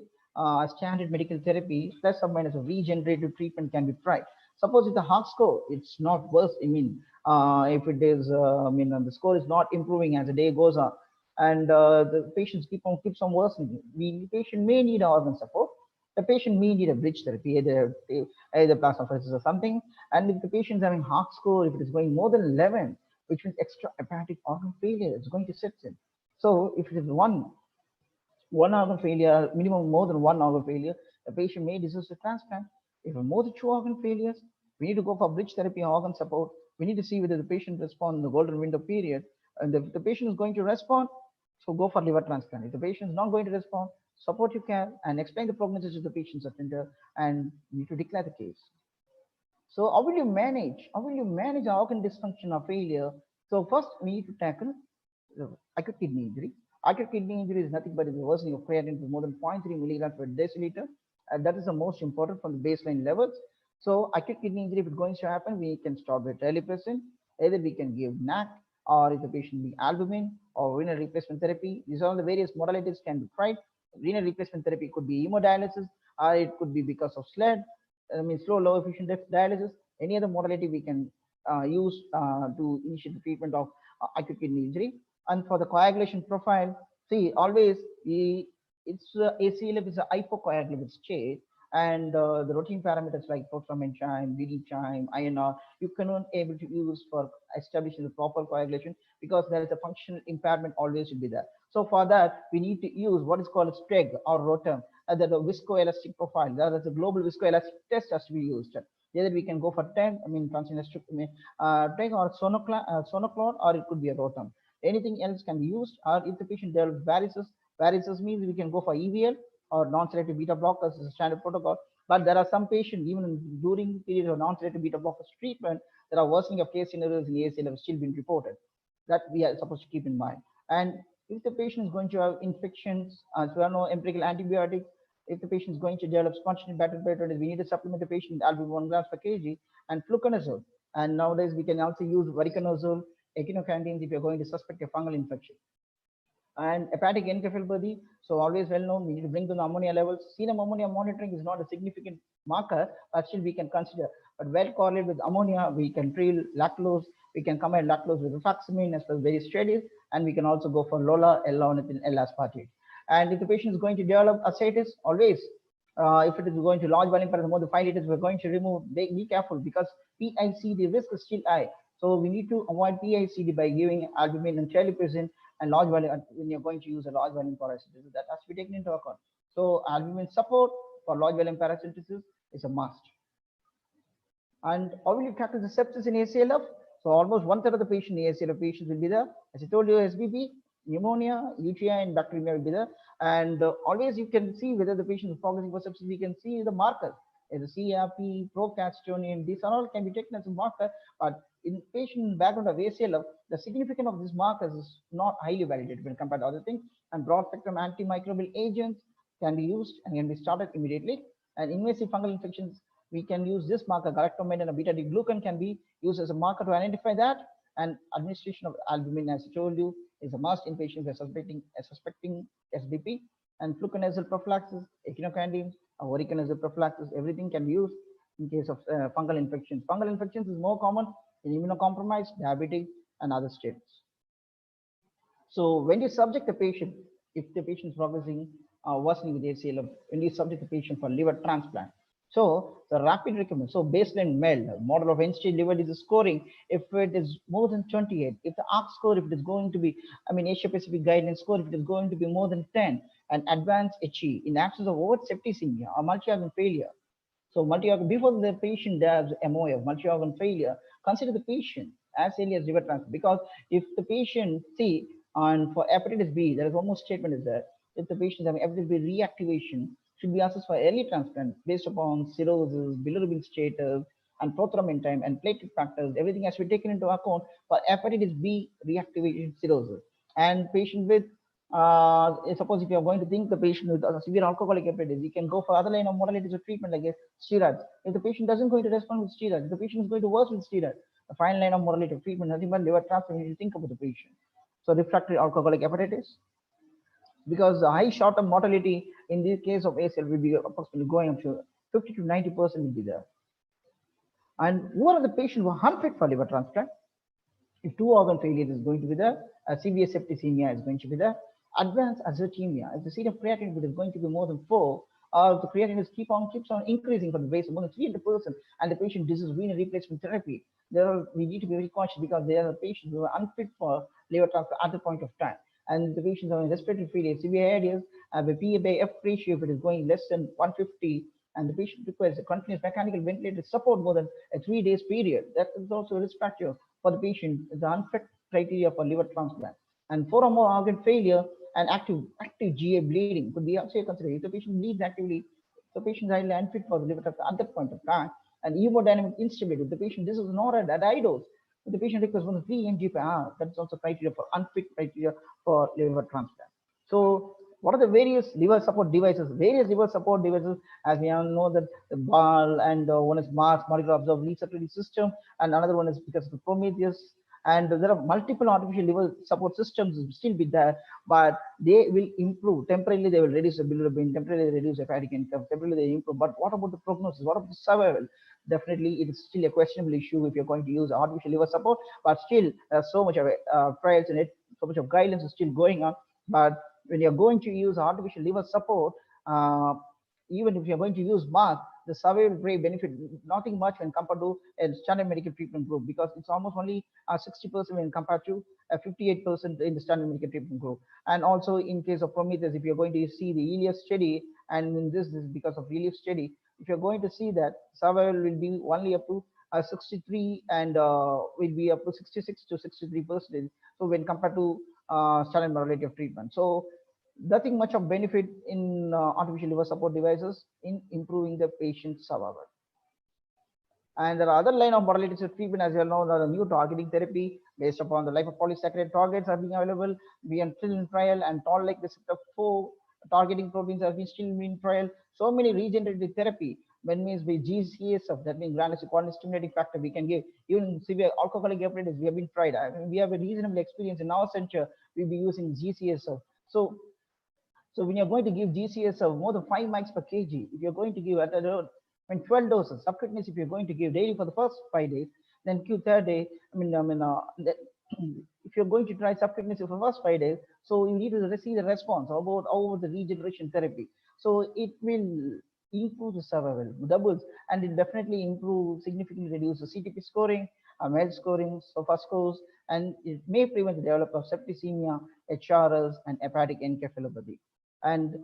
standard medical therapy, plus or minus a regenerative treatment can be tried. Suppose if the ARC score, it's not worse, I mean, if it is, the score is not improving as the day goes on, and the patients keeps on worsening, the patient may need organ support. The patient may need a bridge therapy, either plasmapheresis or something. And if the patient is having heart score, if it is going more than 11, which means extra hepatic organ failure is going to set in. So if it is one organ failure, minimum more than one organ failure, the patient may desist to transplant. If more than two organ failures, we need to go for bridge therapy or organ support. We need to see whether the patient responds in the golden window period. And if the patient is going to respond, so go for liver transplant. If the patient is not going to respond, supportive care and explain the prognosis to the patient's attender and you need to declare the case. So how will you manage? How will you manage organ dysfunction or failure? So first we need to tackle acute kidney injury. Acute kidney injury is nothing but the worsening of creatinine to more than 0.3 milligrams per deciliter. And that is the most important from the baseline levels. So acute kidney injury, if it's going to happen, we can start with terlipressin. Either we can give NAC, or if the patient be albumin or renal replacement therapy. These are all the various modalities can be tried. Renal replacement therapy could be hemodialysis, or it could be because of SLED, slow low efficient dialysis. Any other modality we can use to initiate the treatment of acute kidney injury. And for the coagulation profile, see, always it's ACLF is a hypocoagulated state, and the routine parameters like prothrombin enzyme, bleeding time, INR, you cannot able to use for establishing the proper coagulation because there is a functional impairment always will be there. So for that, we need to use what is called a STREG or ROTEM, that the viscoelastic profile. That is a global viscoelastic test has to be used. Either we can go for TEG, TEG or sonoclone, or it could be a ROTEM. Anything else can be used, or if the patient develops varices means we can go for EVL or non-selective beta blockers as a standard protocol. But there are some patients, even during periods of non-selective beta blockers treatment, there are worsening of case scenarios in ACL have still been reported. That we are supposed to keep in mind. And if the patient is going to have infections, as well, no empirical antibiotics, if the patient is going to develop spontaneous bacterial peritonitis, we need to supplement the patient with albumin 1 grams per kg and fluconazole. And nowadays we can also use voriconazole, echinocandins if you're going to suspect a fungal infection. And hepatic encephalopathy, so always well known, we need to bring down the ammonia levels. Serum ammonia monitoring is not a significant marker, but still we can consider. But well correlated with ammonia, we can treat lactose, we can combine lactose with rifaximin as well as various studies, and we can also go for LOLA, L-ornithine, L-aspartate. And if the patient is going to develop ascites, always, if it is going to large volume for more than 5 liters, we're going to remove, be careful because PICD risk is still high. So we need to avoid PICD by giving albumin and terlipressin and large volume when you're going to use a large volume paracentesis. That has to be taken into account. So albumin support for large volume paracentesis is a must. And how will you tackle the sepsis in ACLF? So almost 1/3 of the patient in ACLF patients will be there. As I told you, SBP, pneumonia, UTI, and bacteremia will be there. And always you can see whether the patient is progressing for sepsis. We can see the markers, the CRP, procalcitonin. These are all can be taken as a marker. But in patient background of ACLF, the significance of these markers is not highly validated when compared to other things. And broad spectrum antimicrobial agents can be used and can be started immediately. And invasive fungal infections, we can use this marker, galactomannan and beta-D-glucan can be used as a marker to identify that. And administration of albumin, as I told you, is a must in patients who are suspecting SBP. And fluconazole prophylaxis, echinocandins, voriconazole prophylaxis, everything can be used in case of fungal infections. Fungal infections is more common in immunocompromised, diabetic, and other states. So when you subject the patient, if the patient is progressing worsening with ACLF, when you subject the patient for liver transplant, so the rapid recommend, so baseline MELD, model of end-stage liver disease scoring, if it is more than 28, if the ARC score, if it is going to be, Asia Pacific guidelines score, if it is going to be more than 10, and advanced HE in absence of overt septicemia or multi-organ failure. So multi-organ, before the patient does MOF, multi-organ failure, consider the patient as early as liver transplant, because if the patient, see, and for hepatitis B, there is almost statement is there, if the patient is having hepatitis B reactivation, should be assessed for early transplant based upon cirrhosis, bilirubin status, and prothrombin time and platelet factors, everything has to be taken into account for hepatitis B reactivation cirrhosis. And patient with suppose if you are going to think the patient with severe alcoholic hepatitis, you can go for other line of modalities of treatment like steroids. If the patient doesn't going to respond with steroids, if the patient is going to worse with steroids, the final line of modality of treatment, nothing but liver transplant. You think about the patient. So refractory alcoholic hepatitis, because the high short-term mortality in the case of ACL will be approximately going up to 50 to 90% will be there. And who are the patients who are unfit for liver transplant? If two organ failure is going to be there, severe septicemia is going to be there, advanced azotemia, if the serum creatinine is going to be more than 4, or the creatinine keeps on increasing for the base of more than 300%, and the patient uses renal replacement therapy, we need to be very cautious because there are patients who are unfit for liver transplant at the point of time. And the patients are in respiratory failure, severe areas, have a PA by F ratio if it is going less than 150, and the patient requires a continuous mechanical ventilator support more than a 3 days period. That is also a risk factor for the patient, the unfit criteria for liver transplant. And 4 or more organ failure and active GA bleeding could be also considered. If the patient bleeds actively, the patient is highly unfit for the liver transplant at that point of time. And hemodynamic instability, if the patient, this is not at high dose, if the patient requires 1 to 3 mg per hour, that's also criteria for unfit criteria for liver transplant. So what are the various liver support devices? Various liver support devices, as we all know that the BAL and one is MARS, molecular observed recirculatory system, and another one is because of the Prometheus. And there are multiple artificial liver support systems still be there, but they will improve. Temporarily, they will reduce the bilirubin, temporarily they reduce hepatic income, temporarily they improve. But what about the prognosis? What about the survival? Definitely, it is still a questionable issue if you're going to use artificial liver support, but still there's so much of trials in it, so much of guidelines is still going on. But when you're going to use artificial liver support, even if you're going to use MARS, the survival rate benefit nothing much when compared to a standard medical treatment group, because it's almost only 60% when compared to 58% in the standard medical treatment group. And also in case of Prometheus, if you're going to see the Helios study, and in this is because of Helios study, if you're going to see that survival will be only up to 63 and will be up to 66 to 63%. So when compared to standard modality of treatment, so nothing much of benefit in artificial liver support devices in improving the patient's survival. And there are other line of modalities of treatment, as you all know, there are new targeting therapy based upon the lipopolysaccharide targets are being available. We are still in trial, and toll-like receptor 4 targeting proteins have been still in trial. So many regenerative therapy, when means with GCSF, that means granular coordinate stimulating factor, we can give. Even severe alcoholic hepatitis, we have been tried. I mean, we have a reasonable experience in our center. We'll be using GCSF. So when you're going to give GCSF more than 5 mics per kg, if you're going to give at a 12 doses, subcutaneous, if you're going to give daily for the first 5 days, then third day, if you're going to try subcutaneous for the first 5 days, so you need to see the response about over the regeneration therapy. So it will improve the survival, doubles, and it definitely improve, significantly reduce the CTP scoring, MELD scoring, SOFA scores, and it may prevent the development of septicemia, HRS, and hepatic encephalopathy. And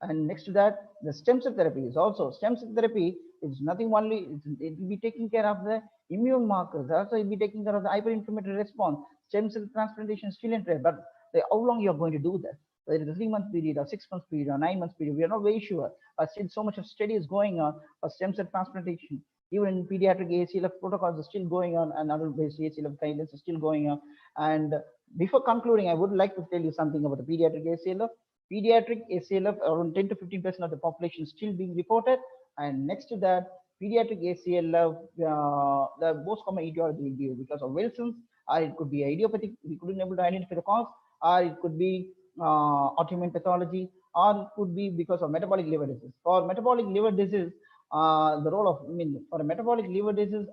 next to that, the stem cell therapy is also, stem cell therapy is nothing only, it will be taking care of the immune markers, also it will be taking care of the hyperinflammatory response. Stem cell transplantation is still in trend, but how long you are going to do that? Whether it is a 3-month period or 6 months period or 9 months period, we are not very sure. But still so much of study is going on for stem cell transplantation. Even in pediatric ACLF protocols are still going on, and adult-based ACLF guidance is still going on. And before concluding, I would like to tell you something about the pediatric ACLF. Pediatric ACLF, around 10 to 15% of the population is still being reported. And next to that, pediatric ACLF, the most common etiology will be because of Wilson's, or it could be idiopathic, we couldn't able to identify the cause, or it could be autoimmune pathology, or it could be because of metabolic liver disease. For metabolic liver disease, the role of, for a metabolic liver disease,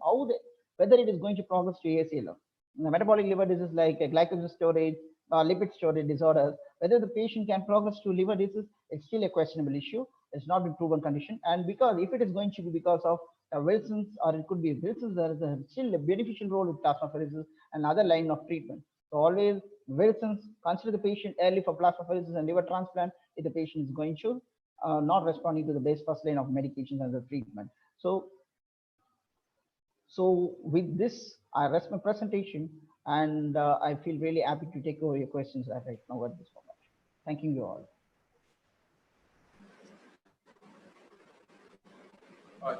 whether it is going to progress to ACLF. The metabolic liver disease like glycogen storage, lipid storage disorders, whether the patient can progress to liver disease, it's still a questionable issue. It's not been proven condition. And because if it is going to be because of Wilson's, or it could be Wilson's, there is still a beneficial role with plasmapheresis and other line of treatment. So always Wilson's, consider the patient early for plasmapheresis and liver transplant if the patient is going to not responding to the base first line of medications and the treatment. So with this, I rest my presentation, and I feel really happy to take over your questions right now at this moment. Thanking you all.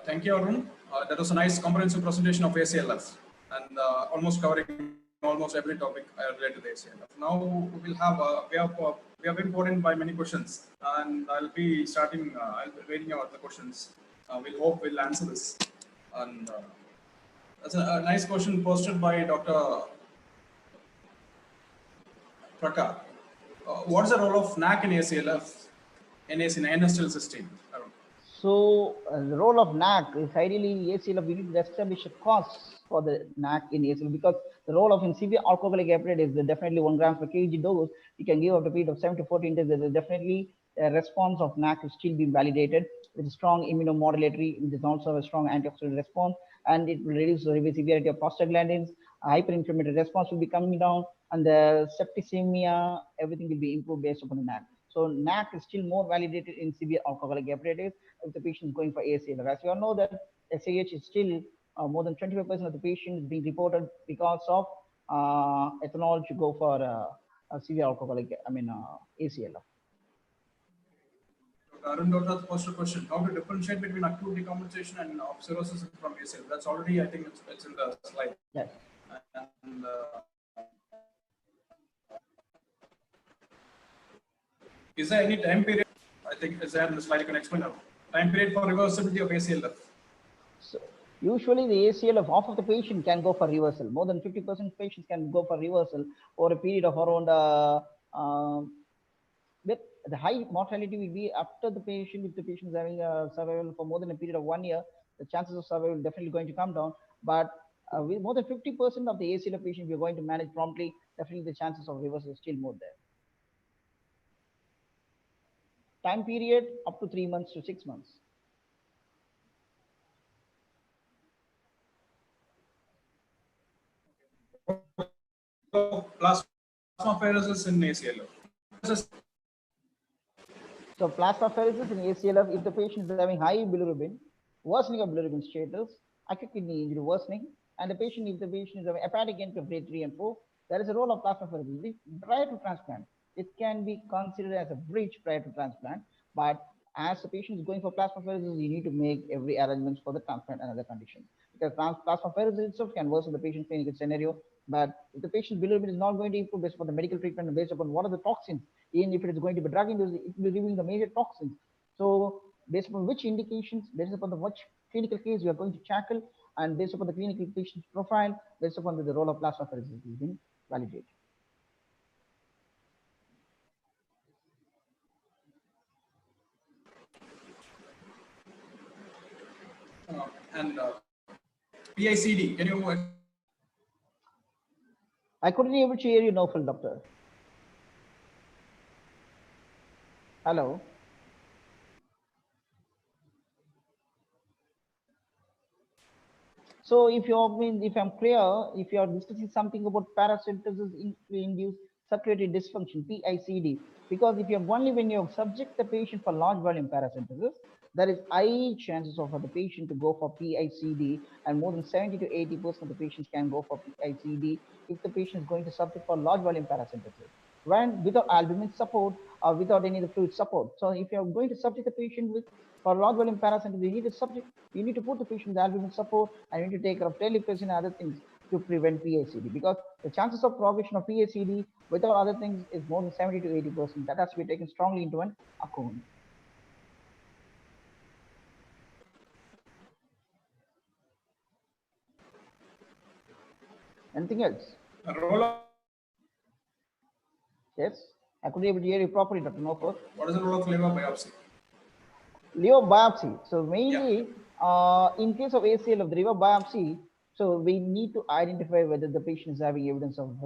Thank you, Arun. That was a nice comprehensive presentation of ACLF and almost covering almost every topic related to the ACLF. Now we will have we have been poured in by many questions, and I'll be starting. I'll be reading out the questions. We'll hope we'll answer this. And that's a nice question posted by Dr. Praka. What is the role of NAC in ACLF, NAC in N-acetylcysteine? Arun. So the role of NAC is ideally ACLF. We need to establish a cause for the NAC in ACLF, because the role of in severe alcoholic hepatitis is definitely 1 gram per kg dose. You can give up a period of 7 to 14 days. There is definitely a response of NAC is still being validated with a strong immunomodulatory. It is also a strong antioxidant response, and it will reduce the severity of prostaglandins. Hyperinflammatory response will be coming down, and the septicemia, everything will be improved based upon the NAC. So NAC is still more validated in severe alcoholic hepatitis if the patient is going for ACLF. As you all know that SAH is still more than 25% of the patients being reported because of ethanol to go for severe alcoholic, ACLF. Arun Dota posed a question: how to differentiate between acute decompensation and cirrhosis from ACL? That's already, I think, it's in the slide. Yes. And, is there any time period? I think is there in the slide? You can explain now. Time period for reversibility of ACLF. So usually the ACLF, half of the patient can go for reversal. More than 50% patients can go for reversal for a period of around. With the high mortality will be after the patient. If the patient is having a survival for more than a period of 1 year, the chances of survival definitely going to come down. But with more than 50% of the ACLF patients we are going to manage promptly, definitely the chances of reversal is still more there. Time period up to 3 months to 6 months. Plasmapheresis in ACLF. So plasmapheresis in ACLF, if the patient is having high bilirubin, worsening of bilirubin status, acute kidney injury worsening, and the patient, if the patient is having hepatic entry of grade 3 and 4, there is a role of plasmapheresis prior to transplant. It can be considered as a bridge prior to transplant, but as the patient is going for plasmapheresis, you need to make every arrangement for the transplant and other conditions. Because plasmapheresis itself can worsen the patient's clinical scenario, but if the patient's bilirubin is not going to improve based upon the medical treatment and based upon what are the toxins, even if it is going to be drug induced, it will be removing the major toxins. So based upon which indications, based upon the which clinical case we are going to tackle, and based upon the clinical patient profile, based upon the role of plasmapheresis is being validated. And PICD, can you? I couldn't able to hear you, Nofal, doctor. Hello. So if if I'm clear, if you are discussing something about paracentesis induced circulatory dysfunction, PICD, because if you have only when you subject the patient for large volume paracentesis, there is high chances of the patient to go for PICD, and more than 70 to 80% of the patients can go for PICD if the patient is going to subject for large volume paracentesis, when without albumin support or without any of the fluid support. So if you are going to subject the patient with for large volume paracentesis, you need to put the patient with albumin support, and you need to take care of terlipressin and other things to prevent PICD, because the chances of progression of PICD without other things is more than 70 to 80%. That has to be taken strongly into an account. Anything else? Yes, I couldn't able to hear you properly, Dr. Nofal. What is the role of liver biopsy? Liver biopsy. So mainly, in case of ACL of the liver biopsy, so we need to identify whether the patient is having evidence of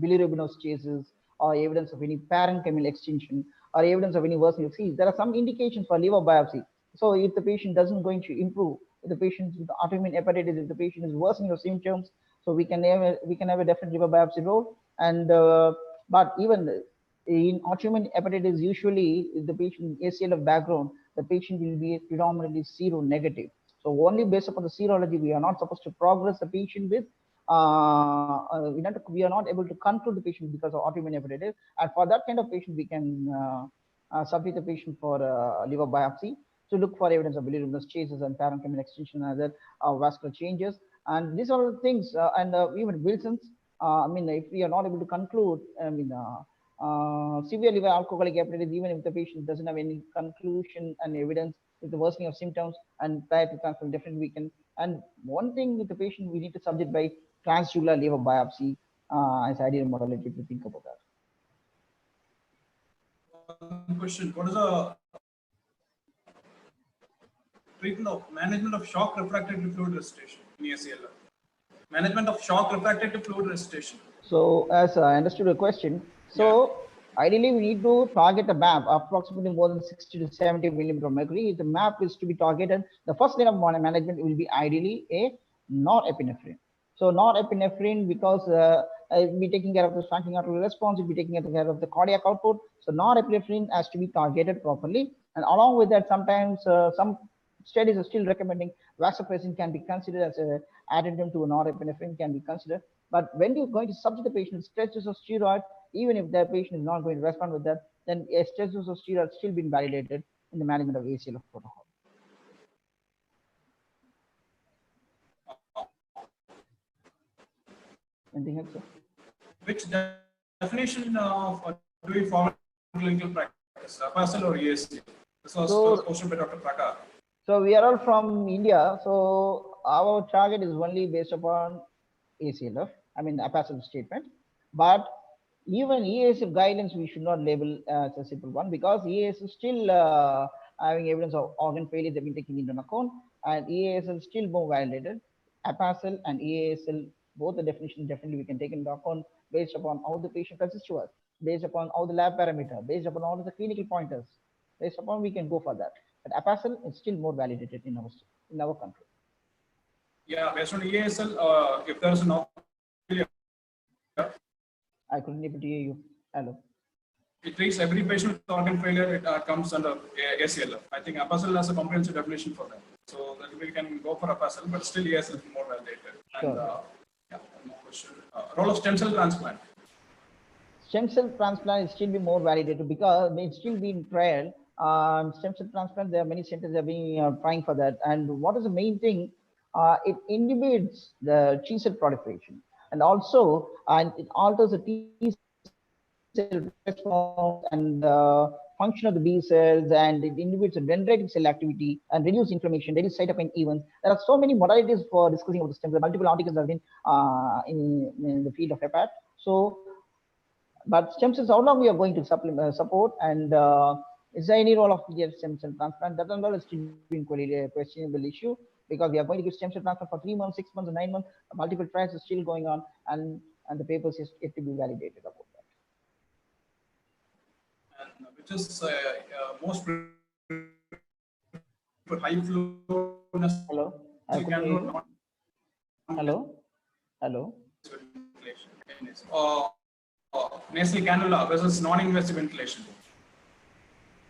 bilirubinostasis or evidence of any parenchymal extension or evidence of any worsening of disease. There are some indications for liver biopsy. So if the patient doesn't going to improve, if the patient with autoimmune hepatitis, if the patient is worsening of symptoms, so we can have a definite liver biopsy role. And but even in autoimmune hepatitis, usually if the patient ACLF background, the patient will be predominantly seronegative. So only based upon the serology, we are not supposed to progress the patient with. We are not able to control the patient because of autoimmune hepatitis. And for that kind of patient, we can submit the patient for liver biopsy. to look for evidence of bilirubineous changes and parenchymal extension and other vascular changes. And these are the things, even Wilson's. I mean, if we are not able to conclude, severe liver alcoholic hepatitis, even if the patient doesn't have any conclusion and evidence with the worsening of symptoms and prior to transplant, definitely we can. And one thing with the patient, we need to subject by transjugular liver biopsy as ideal modality to think about that. One question: what is the treatment of management of shock refractory fluid resuscitation in ACLF? Management of shock refractory fluid resuscitation. So, as I understood the question, so ideally we need to target a MAP approximately more than 60 to 70 millimeter of mercury. If the MAP is to be targeted, the first line of management will be ideally a norepinephrine. So norepinephrine, because it will be taking care of the flanking arterial response, it will be taking care of the cardiac output. So norepinephrine has to be targeted properly. And along with that, sometimes some studies are still recommending vasopressin can be considered as an addendum to a norepinephrine can be considered. But when you're going to subject the patient to stress or steroid, even if the patient is not going to respond with that, then a stress or steroid still been validated in the management of ACLF protocol. Anything else, sir? Which definition of do we follow in clinical practice, APASL or EAC? This was first question by Dr. Prakar. So we are all from India. So our target is only based upon ACLF, I mean APASL statement. But even EASF guidelines, we should not label as a simple one, because EAS is still having evidence of organ failure they've been taking into account, and EASL still more validated. APASL and EASL, both the definitions definitely we can take into account based upon how the patient consists to us, based upon all the lab parameter, based upon all of the clinical pointers, based upon we can go for that. But APASL is still more validated in our country. Yeah, based on EASL, if there's no, I couldn't able to hear you. Hello. it treats every patient with organ failure. It comes under ACLF. I think APASL has a comprehensive definition for that. So that we can go for APASL, but still EASL is more validated. Sure. And yeah, one more question. Role of stem cell transplant. Stem cell transplant is still be more validated because it's still being tried. Stem cell transplant, there are many centers that are being trying for that. And what is the main thing? It inhibits the T cell proliferation, and also it alters the T cell response and function of the B cells, and it inhibits the dendritic cell activity and reduce inflammation, reduce cytokine events. There are so many modalities for discussing about the stem cell. Multiple articles have been in the field of hepat. So, but stem cells, how long we are going to support, and is there any role of stem cell transplant? That is still being a questionable issue, because we are going to give stem cell transplant for 3 months, 6 months, and 9 months. Multiple trials are still going on, and the papers is yet to be validated about that. And which is most for high flow. Hello. Hello. Hello. Nasal cannula versus non-invasive ventilation.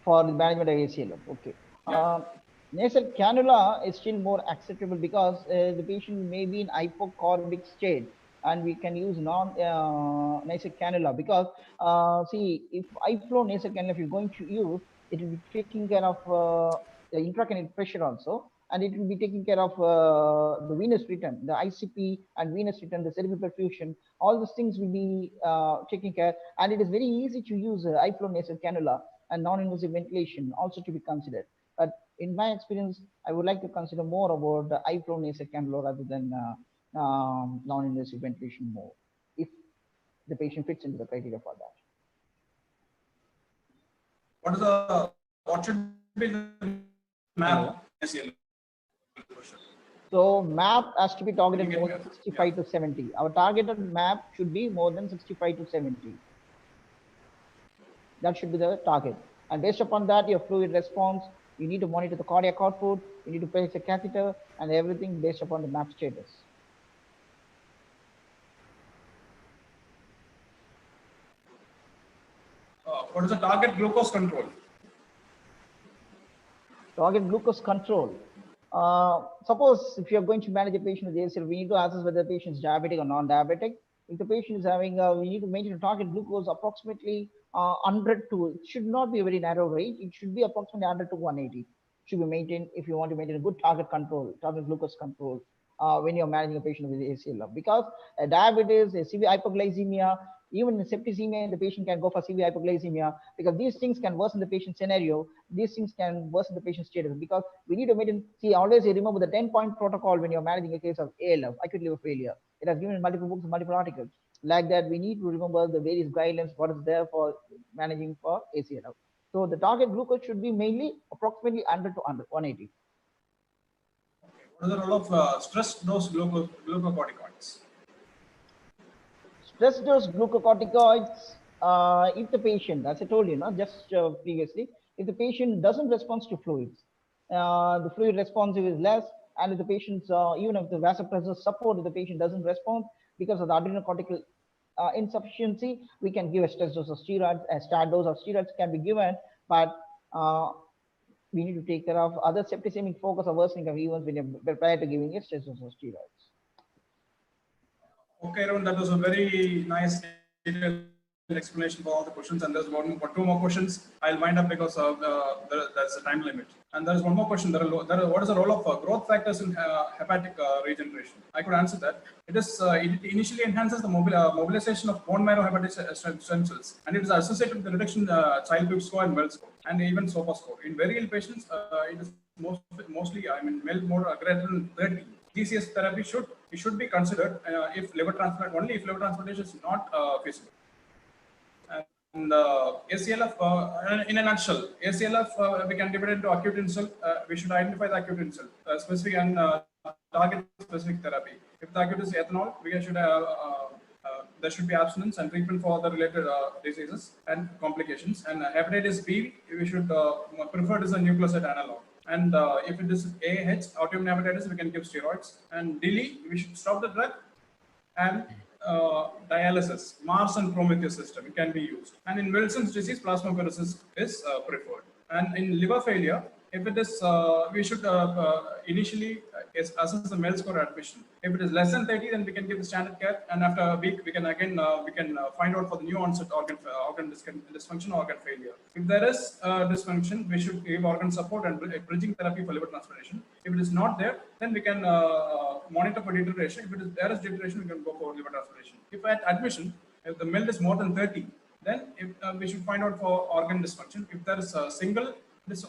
For the management of ACLF, okay. Yeah. Nasal cannula is still more acceptable because the patient may be in hypochoric state, and we can use nasal cannula, because see, if high flow nasal cannula, if you're going to use, it will be taking care of the intracranial pressure also, and it will be taking care of the venous return, the ICP and venous return, the cerebral perfusion. All those things will be taken care, and it is very easy to use high flow nasal cannula and non-invasive ventilation also to be considered. But in my experience, I would like to consider more about the high flow nasal cannula rather than non-invasive ventilation more, if the patient fits into the criteria for that. What should be the MAP? So MAP has to be targeted more than 65 to 70. Our targeted MAP should be more than 65 to 70. That should be the target. And based upon that, your fluid response, you need to monitor the cardiac output, you need to place a catheter, and everything based upon the MAP status. What is the target glucose control? Target glucose control. Suppose if you are going to manage a patient with ACLF, we need to assess whether the patient is diabetic or non-diabetic. If the patient is having, we need to maintain a target glucose approximately 100 to, it should not be a very narrow range. It should be approximately 100 to 180. should be maintained if you want to maintain a good target control, target glucose control, when you're managing a patient with ACLF. Because diabetes, severe hypoglycemia, even septicemia, the patient can go for severe hypoglycemia, because these things can worsen the patient scenario. These things can worsen the patient status, because we need to maintain. See, always remember the 10-point protocol when you're managing a case of ALF, acute liver failure. It has given in multiple books, multiple articles. Like that, we need to remember the various guidelines, what is there for managing for ACLF. So the target glucose should be mainly approximately 100 to 180. What is the role of stress dose glucocorticoids? Stress dose glucocorticoids, if the patient, as I told you, just previously, if the patient doesn't respond to fluids, the fluid responsive is less, and if the patient's, even if the vasopressor support, if the patient doesn't respond because of the adrenocortical insufficiency, we can give a stress dose of steroids. A start dose of steroids can be given, but we need to take care of other septicemic focus or worsening of events when you're prior to giving a stress dose of steroids. Okay, Arun, that was a very nice detailed explanation for all the questions. And there's two more questions. I'll wind up because there's a time limit. And there's one more question. What is the role of growth factors in hepatic regeneration? I could answer that. It initially enhances the mobilization of bone marrow hepatic stem cells, and it is associated with the reduction Child-Pugh score and Wells score, and even SOPA score. In very ill patients, it is mostly, male more greater than 30. GCS therapy should be considered if liver transplant, only if liver transplantation is not feasible. And ACLF, in a nutshell, ACLF we can divide into acute insult. We should identify the acute insult, specific and target specific therapy. If the acute is ethanol, there should be abstinence and treatment for the related diseases and complications. And hepatitis B, we should prefer is a nucleoside analog. And if it is AH, autoimmune hepatitis, we can give steroids. And DILI, we should stop the drug. And dialysis, Mars and Prometheus system, it can be used. And in Wilson's disease, plasmapheresis is preferred. And in liver failure, if it is, we should initially assess the MEL score admission. If it is less than 30, then we can give the standard care. And after a week, we can again find out for the new onset organ dysfunction, organ failure. If there is dysfunction, we should give organ support and bridging therapy for liver transplantation. If it is not there, then we can monitor for deterioration. If there is deterioration, we can go for liver transplantation. If at admission, if the MEL is more than 30, then we should find out for organ dysfunction. If there is a single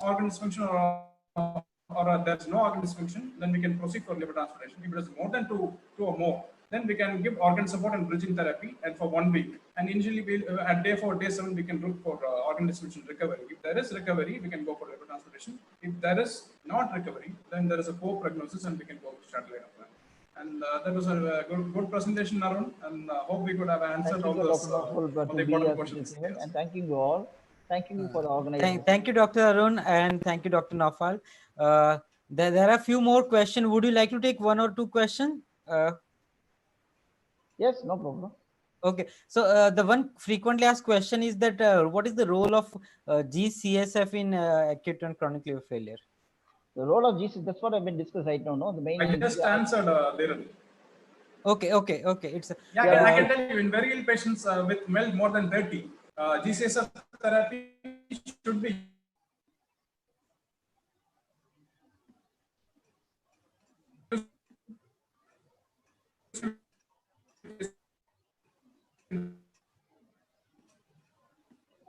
organ dysfunction or there's no organ dysfunction, then we can proceed for liver transplantation. If it is more than two or more, then we can give organ support and bridging therapy, and for 1 week. And initially, at day 4, day 7, we can look for organ dysfunction recovery. If there is recovery, we can go for liver transplantation. If there is not recovery, then there is a poor prognosis, and we can go for standard line of plan. And that was a good presentation, Arun, and hope we could have answered all those important questions. And thanking you all. Thank you for the organization. Thank you, Dr. Arun, and thank you, Dr. Naufal. There are a few more questions. Would you like to take one or two questions? Yes, no problem. Okay, so the one frequently asked question is that what is the role of GCSF in acute and chronic liver failure? The role of GCSF, that's what I've been discussing right now. No, the main. I just answered, Dhiren. Okay. It's I can tell you, in very ill patients with MEL more than 30, GCSF therapy should be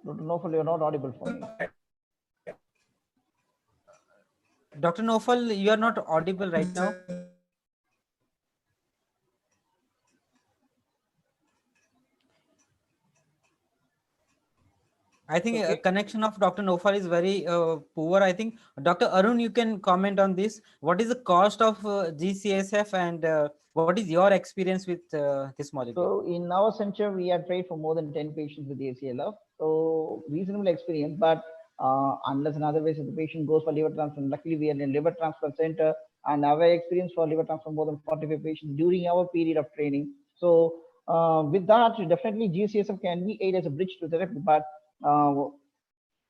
Dr. Naufal, you're not audible for me. Dr. Naufal, you are not audible right now. I think a connection of Dr. Naufal is very poor. I think Dr. Arun, you can comment on this. What is the cost of GCSF, and what is your experience with this molecule? So in our center, we have tried for more than 10 patients with ACLF. So reasonable experience, but unless and otherwise, if the patient goes for liver transplant, luckily we are in a liver transplant center, and our experience for liver transplant more than 45 patients during our period of training. So with that, definitely GCSF can be aid as a bridge to therapy, but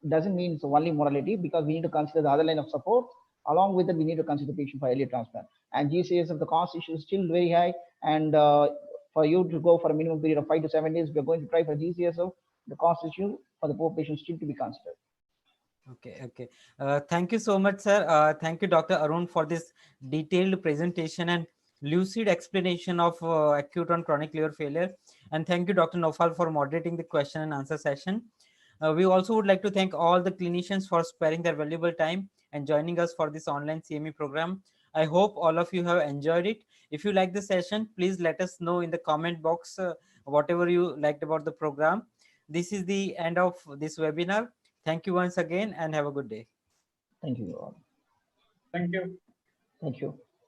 doesn't mean it's only morality, because we need to consider the other line of support. Along with it, we need to consider the patient for early transplant. And GCSF, the cost issue is still very high. And for you to go for a minimum period of 5 to 7 days, we're going to try for GCSF, the cost issue for the poor patient still to be considered. Okay. Thank you so much, sir. Thank you, Dr. Arun, for this detailed presentation and lucid explanation of acute and chronic liver failure. And thank you, Dr. Nofal, for moderating the question and answer session. We also would like to thank all the clinicians for sparing their valuable time and joining us for this online CME program. I hope all of you have enjoyed it. If you like the session, please let us know in the comment box whatever you liked about the program. This is the end of this webinar. Thank you once again and have a good day. Thank you all. Thank you. Thank you.